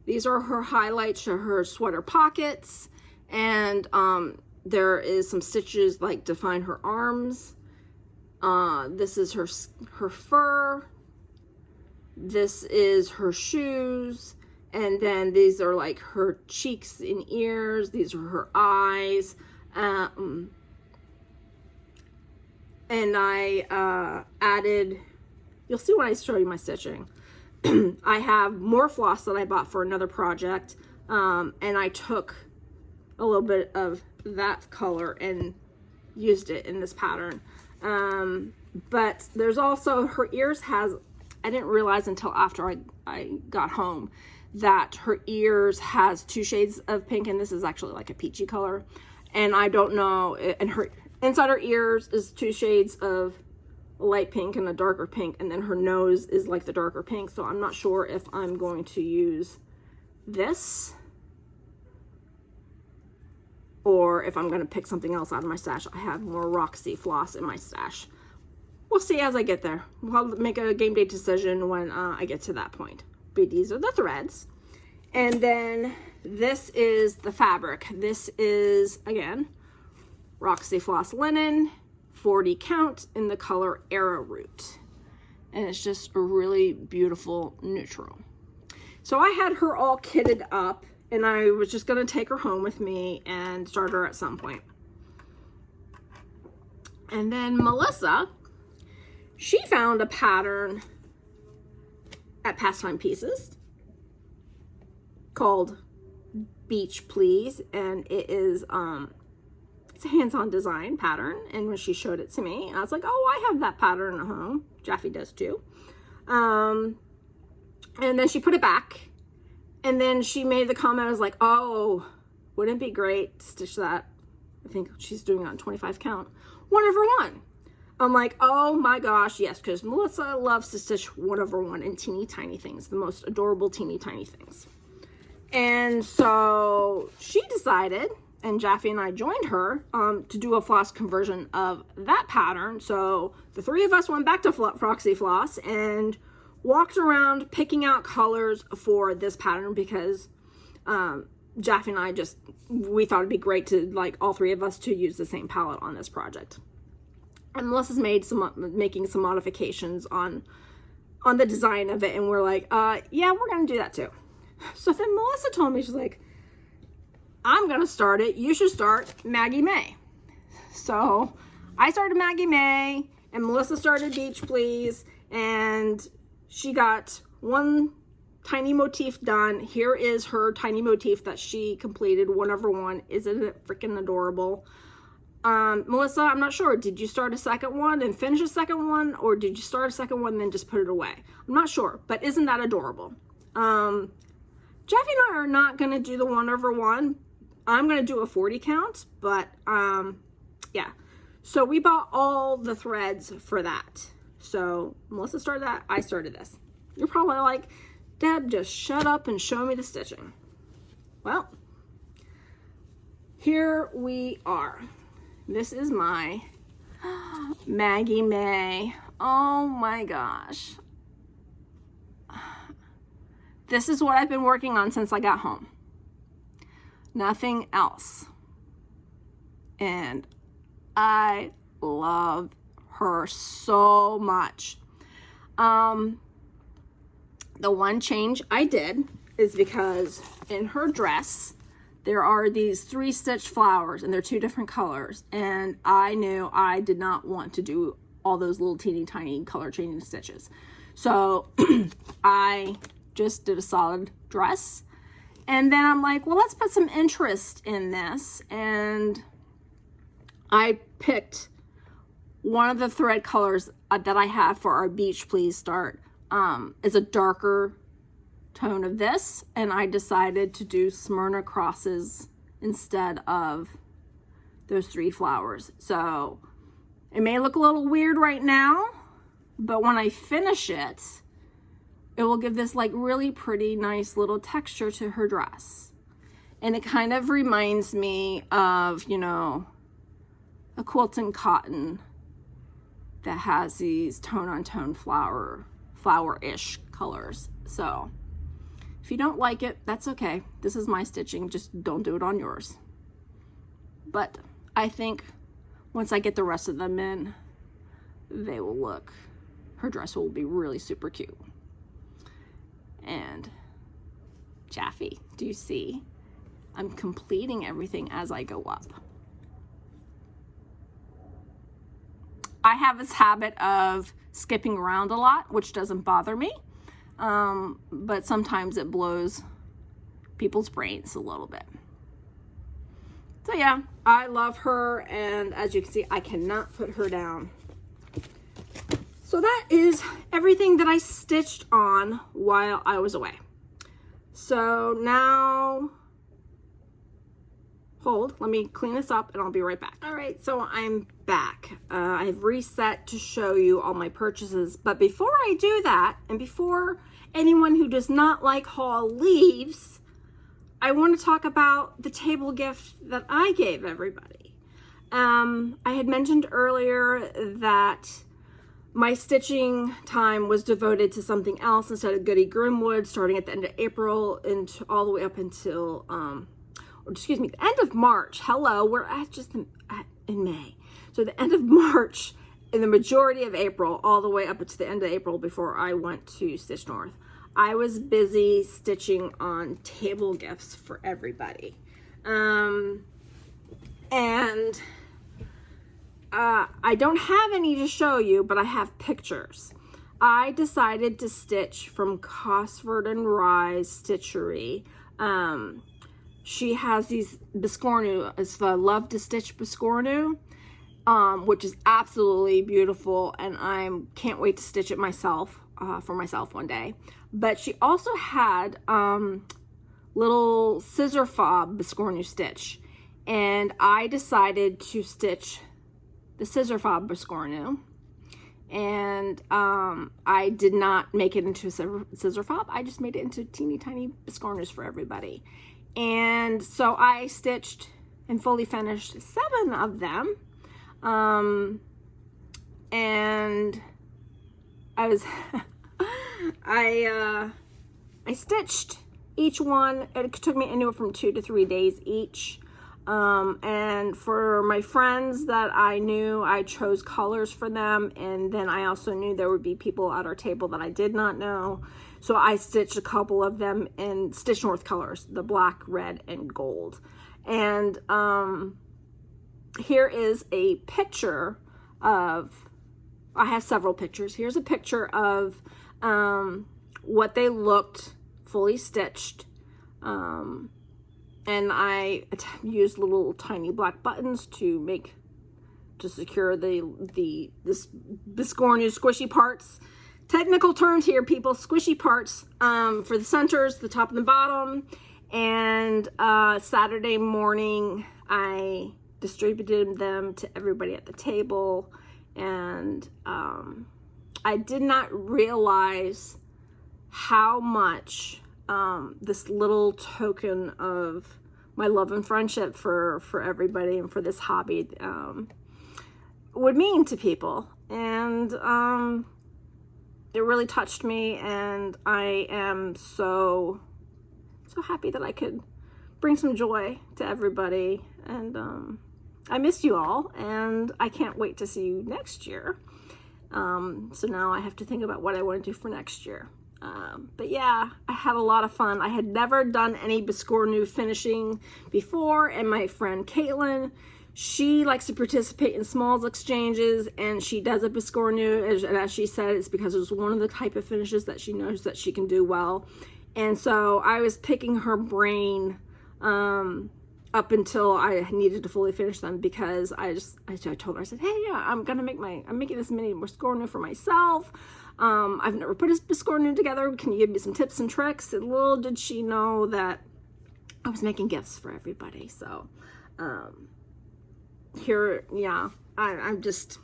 These are her highlights to her sweater pockets. And there is some stitches like define her arms. This is her fur. This is her shoes. And then these are like her cheeks and ears. These are her eyes. And I added, you'll see when I show you my stitching. I have more floss that I bought for another project. And I took a little bit of that color and used it in this pattern. But there's also, her ears has, I didn't realize until after I got home that her ears has 2 shades of pink, and this is actually like a peachy color. And I don't know, and her inside her ears is 2 shades of light pink and a darker pink, and then her nose is like the darker pink. So I'm not sure if I'm going to use this or if I'm going to pick something else out of my stash. I have more Roxy Floss in my stash. We'll see as I get there. I'll make a game day decision when I get to that point. But these are the threads. And then this is the fabric. This is, again, Roxy Floss linen, 40 count, in the color Arrowroot. And it's just a really beautiful neutral. So I had her all kitted up, and I was just going to take her home with me and start her at some point. And then Melissa, she found a pattern at Pastime Pieces called Beach Please, and it is it's a hands-on design pattern. And when she showed it to me, I was like, oh, I have that pattern at home. Jaffe does too. And then she put it back, and then she made the comment, I was like, oh, wouldn't it be great to stitch that? I think she's doing it on 25 count, 1/1. I'm like, oh my gosh, yes, because Melissa loves to stitch 1/1 in teeny tiny things, the most adorable teeny tiny things. And so she decided, and Jaffe and I joined her to do a floss conversion of that pattern. So the 3 of us went back to Roxy Floss and walked around picking out colors for this pattern, because Jaffe and I we thought it'd be great to, like, all 3 of us to use the same palette on this project. And Melissa's making some modifications on the design of it, and we're like, yeah, we're gonna do that too. So then Melissa told me, she's like, I'm gonna start it. You should start Maggie May. So I started Maggie May, and Melissa started Beach Please, and she got one tiny motif done. Here is her tiny motif that she completed, 1/1. Isn't it freaking adorable? Melissa, I'm not sure. Did you start a second one and finish a second one, or did you start a second one and then just put it away? I'm not sure, but isn't that adorable? Jeffy and I are not going to do the 1/1. I'm going to do a 40 count, but yeah. So we bought all the threads for that. So Melissa started that, I started this. You're probably like, Deb, just shut up and show me the stitching. Well, here we are. This is my Maggie May. Oh my gosh. This is what I've been working on since I got home. Nothing else. And I love her so much. The one change I did is because in her dress, there are these 3 stitch flowers and they're 2 different colors. And I knew I did not want to do all those little teeny tiny color changing stitches. So I just did a solid dress. And then I'm like, well, let's put some interest in this. And I picked one of the thread colors that I have for our Beach Please start. Is a darker tone of this, and I decided to do Smyrna crosses instead of those 3 flowers. So it may look a little weird right now, but when I finish it, it will give this like really pretty nice little texture to her dress. And it kind of reminds me of, you know, a quilted cotton that has these tone on tone flower-ish colors. So if you don't like it, that's okay. This is my stitching, just don't do it on yours. But I think once I get the rest of them in, they will look, her dress will be really super cute. And Jaffe, do you see? I'm completing everything as I go up. I have this habit of skipping around a lot, which doesn't bother me. But sometimes it blows people's brains a little bit. So yeah, I love her, and as you can see, I cannot put her down. So that is everything that I stitched on while I was away. So now, hold, let me clean this up and I'll be right back. All right, so I'm back. I've reset to show you all my purchases, but before I do that, and before anyone who does not like haul leaves, I want to talk about the table gift that I gave everybody. I had mentioned earlier that my stitching time was devoted to something else instead of Goodie Grimwood, starting at the end of April and all the way up until, excuse me, the end of March. Hello, we're at just in May. So the end of March and the majority of April, all the way up to the end of April before I went to Stitch North, I was busy stitching on table gifts for everybody. I don't have any to show you, but I have pictures. I decided to stitch from Cosford and Rye's Stitchery. She has these Biscornu, it's the Love to Stitch Biscornu, which is absolutely beautiful, and I can't wait to stitch it myself, for myself one day. But she also had little scissor fob Biscornu stitch, and I decided to stitch the scissor fob Biscornu, and I did not make it into a scissor fob. I just made it into teeny tiny Biscornus for everybody. And so I stitched and fully finished 7 of them. And I was I stitched each one. It took me anywhere from 2 to 3 days each. And for my friends that I knew, I chose colors for them, and then I also knew there would be people at our table that I did not know, so I stitched a couple of them in Stitch North colors, the black, red, and gold. And here is a picture of, I have several pictures. Here's a picture of what they looked fully stitched. And I used little tiny black buttons to secure this Biscornu squishy parts. Technical terms here, people, squishy parts for the centers, the top and the bottom. And Saturday morning, I distributed them to everybody at the table. And I did not realize how much this little token of my love and friendship for everybody and for this hobby would mean to people. And it really touched me, and I am so happy that I could bring some joy to everybody. And I missed you all, and I can't wait to see you next year. So now I have to think about what I want to do for next year. But yeah, I had a lot of fun. I had never done any Biscornu finishing before, and my friend Caitlin, she likes to participate in smalls exchanges, and she does a Biscornu, and as she said, it's because it's one of the type of finishes that she knows that she can do well. And so I was picking her brain up until I needed to fully finish them, because I told her, I said, hey, yeah, I'm making this mini Biscornu for myself. I've never put a Biscornu together. Can you give me some tips and tricks? And little did she know that I was making gifts for everybody. So here, yeah, I'm just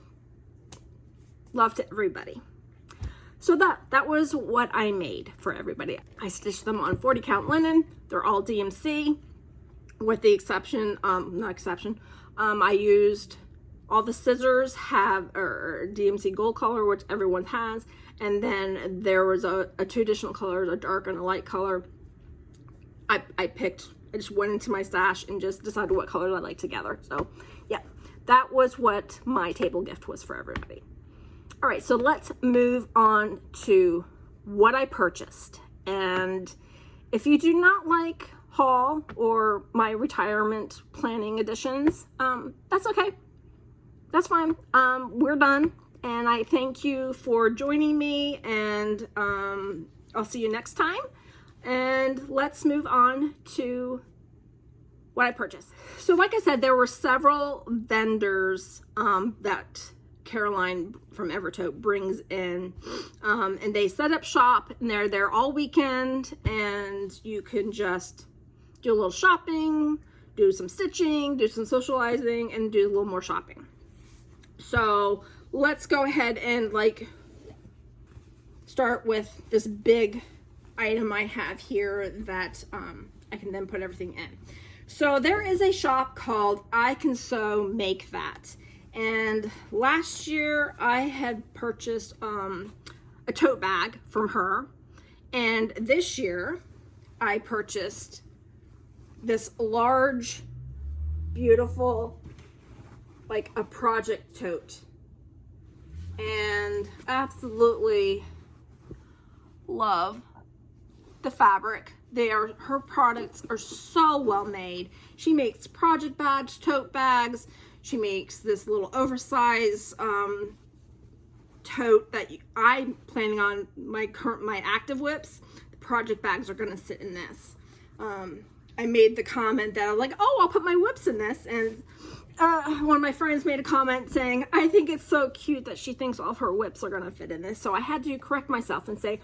love to everybody. So that was what I made for everybody. I stitched them on 40 count linen. They're all DMC, with the exception, I used all the scissors have DMC gold color, which everyone has, and then there was a two additional colors, a dark and a light color. I just went into my stash and just decided what colors I like together. So yeah, that was what my table gift was for everybody. All right, so let's move on to what I purchased. And if you do not like haul or my retirement planning editions, that's okay. That's fine. We're done. And I thank you for joining me, and I'll see you next time. And let's move on to what I purchased. So like I said, there were several vendors that Caroline from Evertote brings in, and they set up shop, and they're there all weekend, and you can just do a little shopping, do some stitching, do some socializing, and do a little more shopping. So let's go ahead and start with this big item I have here that I can then put everything in. So there is a shop called I Can Sew Make That. And last year I had purchased a tote bag from her. And this year I purchased this large, beautiful, like a project tote. And absolutely love the fabric. Her products are so well made. She makes project bags, tote bags. She makes this little oversized tote that I'm planning on my active whips. The project bags are gonna sit in this. I made the comment that I'm like, oh, I'll put my whips in this, and one of my friends made a comment saying, I think it's so cute that she thinks all of her whips are gonna fit in this. So I had to correct myself and say,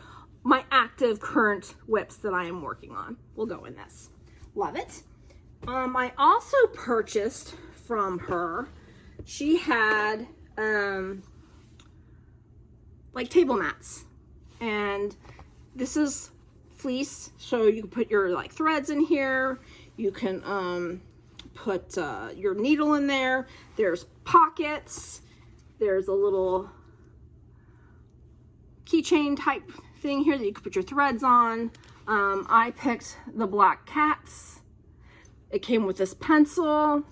my active current whips that I am working on will go in this. Love it. I also purchased from her, she had like table mats, and this is fleece, so you can put your like threads in here. You can put your needle in there. There's pockets. There's a little keychain type thing here that you can put your threads on. I picked the black cats. It came with this pencil.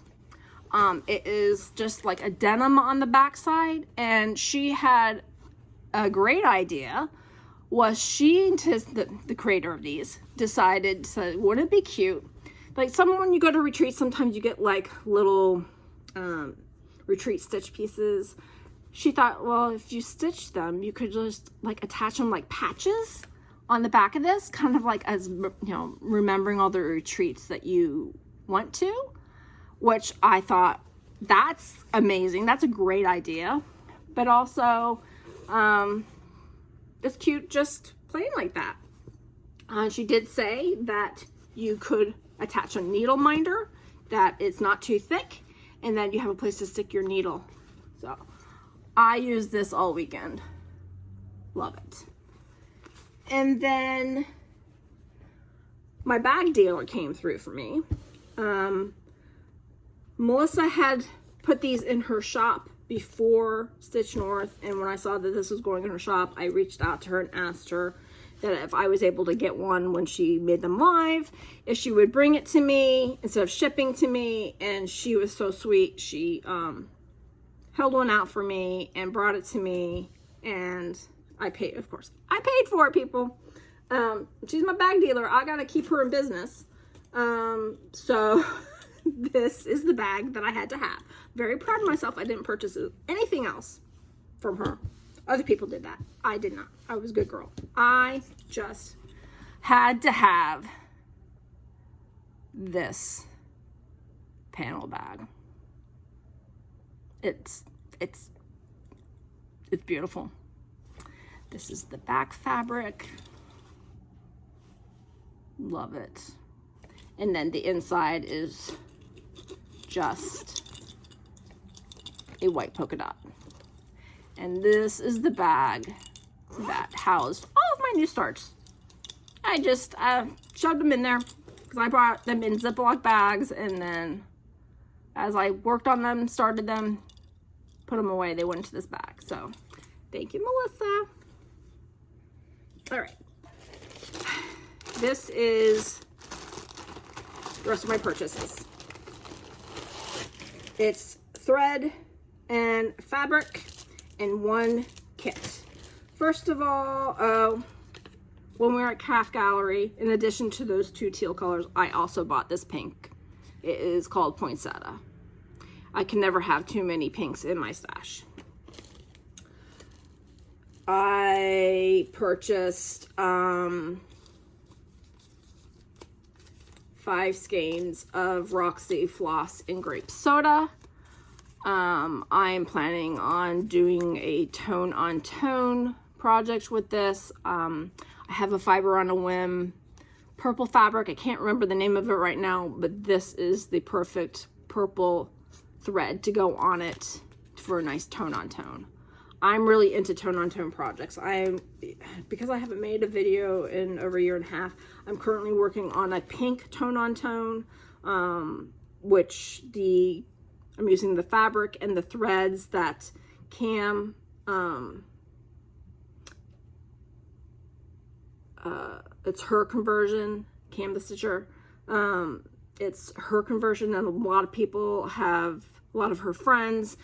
It is just like a denim on the backside, and she had a great idea. Was the creator of these, decided, said, wouldn't it be cute? Like when you go to retreat, sometimes you get like little retreat stitch pieces. She thought, well, if you stitch them, you could just like attach them like patches on the back of this, kind of like as, you know, remembering all the retreats that you went to, which I thought, that's amazing. That's a great idea. But also, it's cute just plain like that. She did say that you could attach a needle minder, that it's not too thick, and then you have a place to stick your needle. So I use this all weekend. Love it. And then my bag dealer came through for me. Melissa had put these in her shop before Stitch North, and when I saw that this was going in her shop, I reached out to her and asked her that if I was able to get one when she made them live, if she would bring it to me instead of shipping to me. And she was so sweet. She held one out for me and brought it to me, and I paid, of course. I paid for it, people. She's my bag dealer. I gotta keep her in business. So this is the bag that I had to have. Very proud of myself. I didn't purchase anything else from her. Other people did that. I did not. I was a good girl. I just had to have this panel bag. It's beautiful. This is the back fabric. Love it. And then the inside is just a white polka dot. And this is the bag that housed all of my new starts. I just shoved them in there because I brought them in Ziploc bags, and then as I worked on them, started them, put them away, they went into this bag. So thank you, Melissa. All right. This is the rest of my purchases. It's thread and fabric in one kit. First of all, when we were at Craft Gallery, in addition to those two teal colors, I also bought this pink. It is called Poinsettia. I can never have too many pinks in my stash. I purchased 5 skeins of Roxy Floss and Grape Soda. I'm planning on doing a tone-on-tone project with this. I have a Fiber on a Whim purple fabric. I can't remember the name of it right now, but this is the perfect purple thread to go on it for a nice tone-on-tone. I'm really into tone-on-tone projects. Because I haven't made a video in over a year and a half, I'm currently working on a pink tone-on-tone, which I'm using the fabric and the threads that Cam, it's her conversion, Cam the Stitcher, it's her conversion, and a lot of people have, a lot of her friends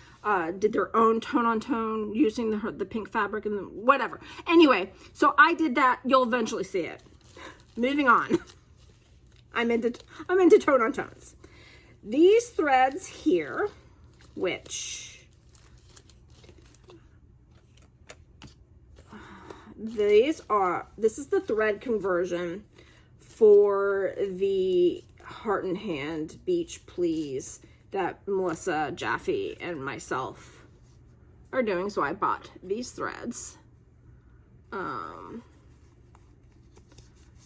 did their own tone-on-tone using the pink fabric and whatever. Anyway, so I did that. You'll eventually see it. Moving on. I'm into tone-on-tones. These threads here, which this is the thread conversion for the Heart and Hand Beach Please that Melissa, Jaffe, and myself are doing. So I bought these threads.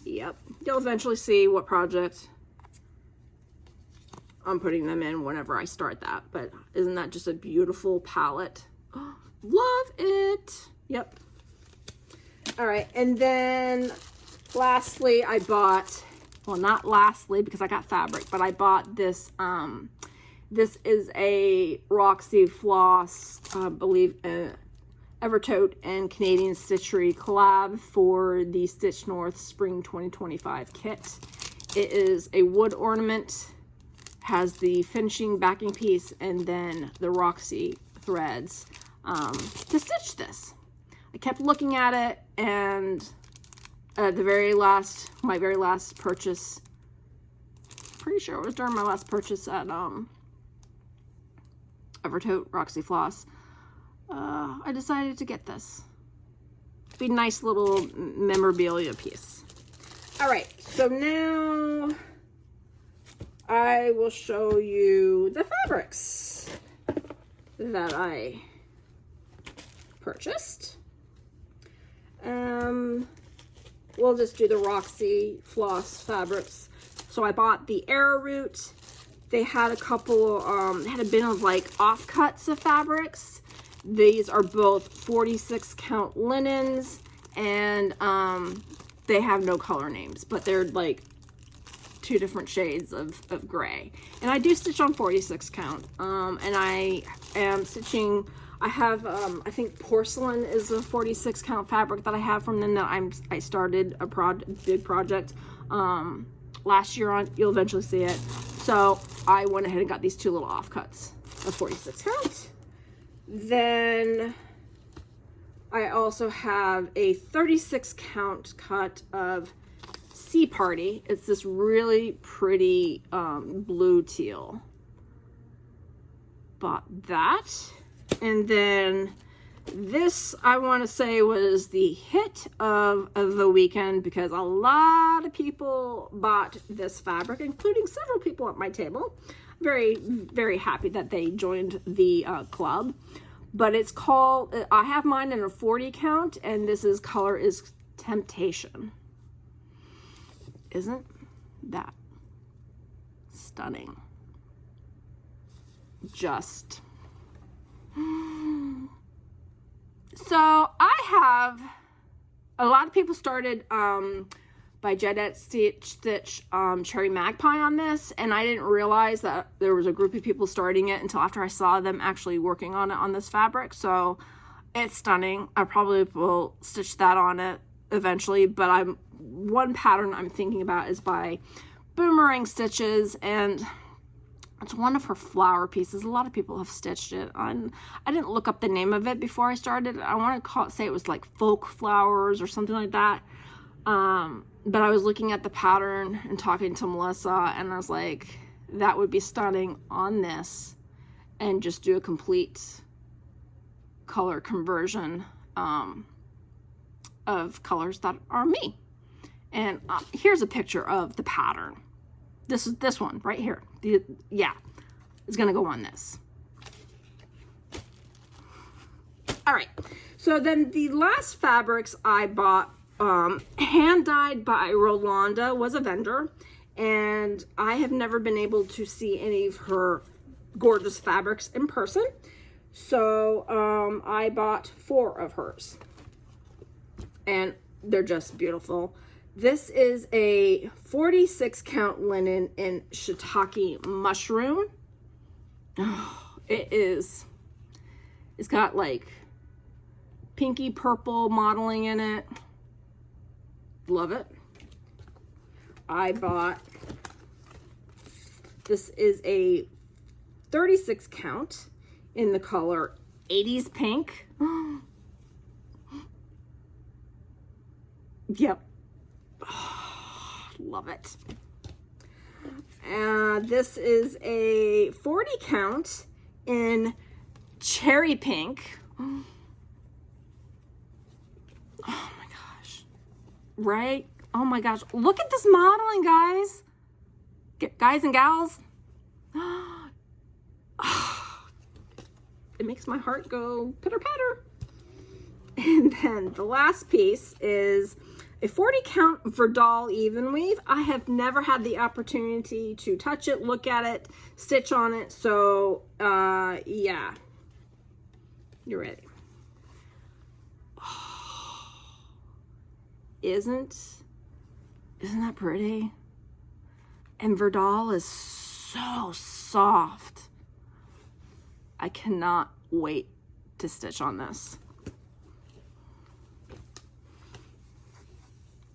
Yep. You'll eventually see what project I'm putting them in whenever I start that. But isn't that just a beautiful palette? Oh, love it. Yep. All right. And then lastly, I bought, well, not lastly because I got fabric, but I bought this, this is a Roxy Floss, I believe, Evertote and Canadian Stitchery collab for the Stitch North Spring 2025 kit. It is a wood ornament has the finishing backing piece and then the Roxy threads to stitch this. I kept looking at it, and at the very last, my very last purchase, pretty sure it was during my last purchase at Evertote Roxy Floss, I decided to get this. Be a nice little memorabilia piece. All right, so now I will show you the fabrics that I purchased. We'll just do the Roxy Floss fabrics. So I bought the Arrowroot. They had a couple, had a bin of like offcuts of fabrics. These are both 46 count linens, and they have no color names, but they're like 2 different shades of gray. And I do stitch on 46 count, and I am stitching, I have, I think porcelain is a 46 count fabric that I have from them that I started a big project last year on. You'll eventually see it. So I went ahead and got these 2 little offcuts of 46 count. Then I also have a 36 count cut of Sea Party. It's this really pretty blue teal. Bought that. And then this, I want to say, was the hit of the weekend because a lot of people bought this fabric, including several people at my table. Very, very happy that they joined the club. But it's called, I have mine in a 40 count, and this is color is Temptation. Isn't that stunning? Just. So I have, a lot of people started by Jedet Stitch Cherry Magpie on this, and I didn't realize that there was a group of people starting it until after I saw them actually working on it on this fabric. So it's stunning. I probably will stitch that on it eventually, but one pattern I'm thinking about is by Boomerang Stitches, and it's one of her flower pieces. A lot of people have stitched it. I didn't look up the name of it before I started. I want to say it was like Folk Flowers or something like that. But I was looking at the pattern and talking to Melissa, and I was like, that would be stunning on this, and just do a complete color conversion of colors that are me. And here's a picture of the pattern. This is this one right here. Yeah, it's gonna go on this. All right, so then the last fabrics I bought, hand dyed by Rolanda, was a vendor, and I have never been able to see any of her gorgeous fabrics in person. So I bought 4 of hers, and they're just beautiful. This is a 46 count linen in shiitake mushroom. Oh, it's got like pinky purple modeling in it. Love it. I bought, this is a 36 count in the color 80s pink. Yep. Oh, love it. This is a 40 count in cherry pink. Oh my gosh. Right? Oh my gosh. Look at this modeling, guys. Guys and gals. It makes my heart go pitter patter. And then the last piece is a 40 count Verdal even weave. I have never had the opportunity to touch it, look at it, stitch on it. So yeah, you're ready. Oh, isn't that pretty? And Verdal is so soft. I cannot wait to stitch on this.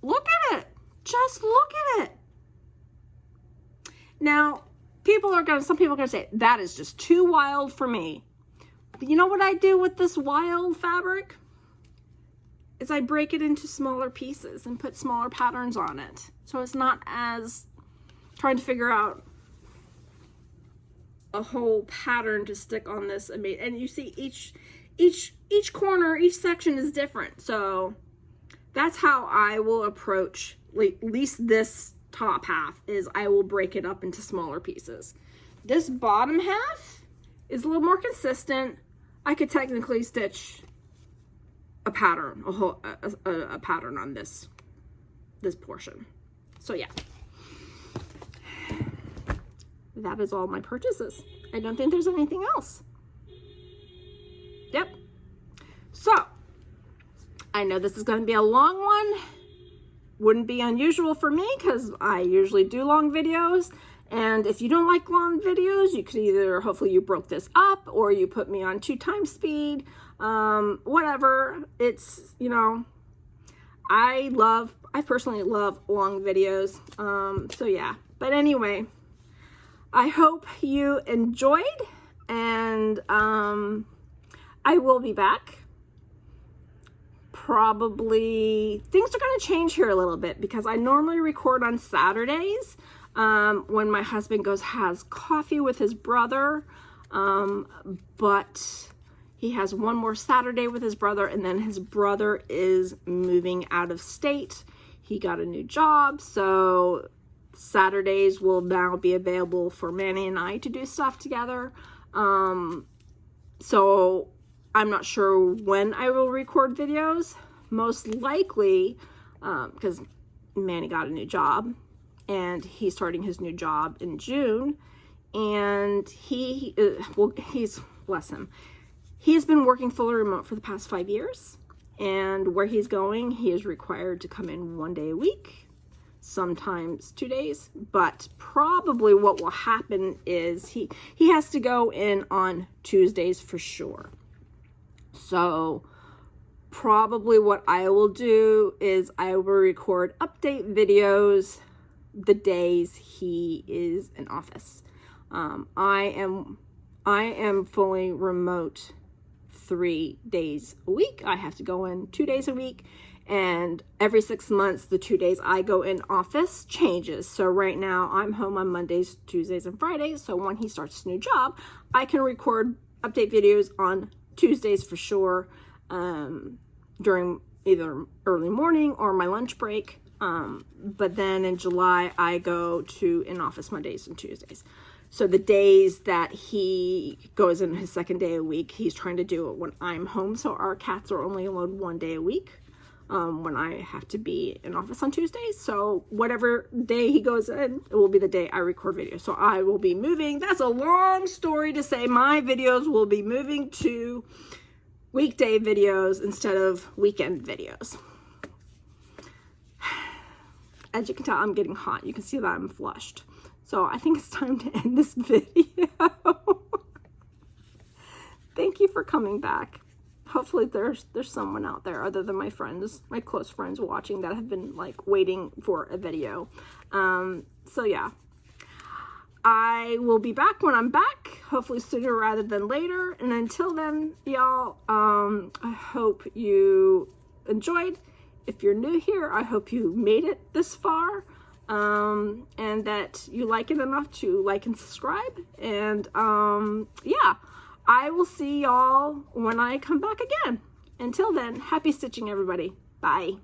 Look at it. Just look at it. Now, some people are gonna say, that is just too wild for me. But you know what I do with this wild fabric? Is I break it into smaller pieces and put smaller patterns on it. So it's not as trying to figure out a whole pattern to stick on this. And you see each corner, each section is different. So that's how I will approach, like, at least this top half, is I will break it up into smaller pieces. This bottom half is a little more consistent. I could technically stitch a pattern, a pattern on this portion. So yeah, that is all my purchases. I don't think there's anything else. Yep. So I know this is going to be a long one. Wouldn't be unusual for me because I usually do long videos. And if you don't like long videos, you could either, hopefully you broke this up, or you put me on 2x speed, whatever. It's, you know, I personally love long videos. So yeah, but anyway, I hope you enjoyed, and I will be back. Probably things are going to change here a little bit because I normally record on Saturdays when my husband has coffee with his brother, but he has one more Saturday with his brother, and then his brother is moving out of state. He got a new job, so Saturdays will now be available for Manny and I to do stuff together. So I'm not sure when I will record videos. Most likely, because Manny got a new job, and he's starting his new job in June, and he's, bless him, he's been working fully remote for the past 5 years, and where he's going, he is required to come in 1 day a week, sometimes 2 days, but probably what will happen is he has to go in on Tuesdays for sure. So probably what I will do is I will record update videos the days he is in office. I am fully remote 3 days a week. I have to go in 2 days a week, and every 6 months the 2 days I go in office changes. So right now I'm home on Mondays, Tuesdays, and Fridays. So when he starts his new job, I can record update videos on Tuesdays for sure, during either early morning or my lunch break. But then in July, I go to in-office Mondays and Tuesdays. So the days that he goes in his second day a week, he's trying to do it when I'm home. So our cats are only allowed 1 day a week, when I have to be in office on Tuesdays. So whatever day he goes in, it will be the day I record videos. So I will be moving. That's a long story to say. My videos will be moving to weekday videos instead of weekend videos. As you can tell, I'm getting hot. You can see that I'm flushed. So I think it's time to end this video. Thank you for coming back. Hopefully there's someone out there other than my friends, my close friends watching, that have been like waiting for a video. So yeah, I will be back when I'm back, hopefully sooner rather than later. And until then, y'all, I hope you enjoyed. If you're new here, I hope you made it this far, and that you like it enough to like and subscribe. And yeah, I will see y'all when I come back again. Until then, happy stitching, everybody. Bye.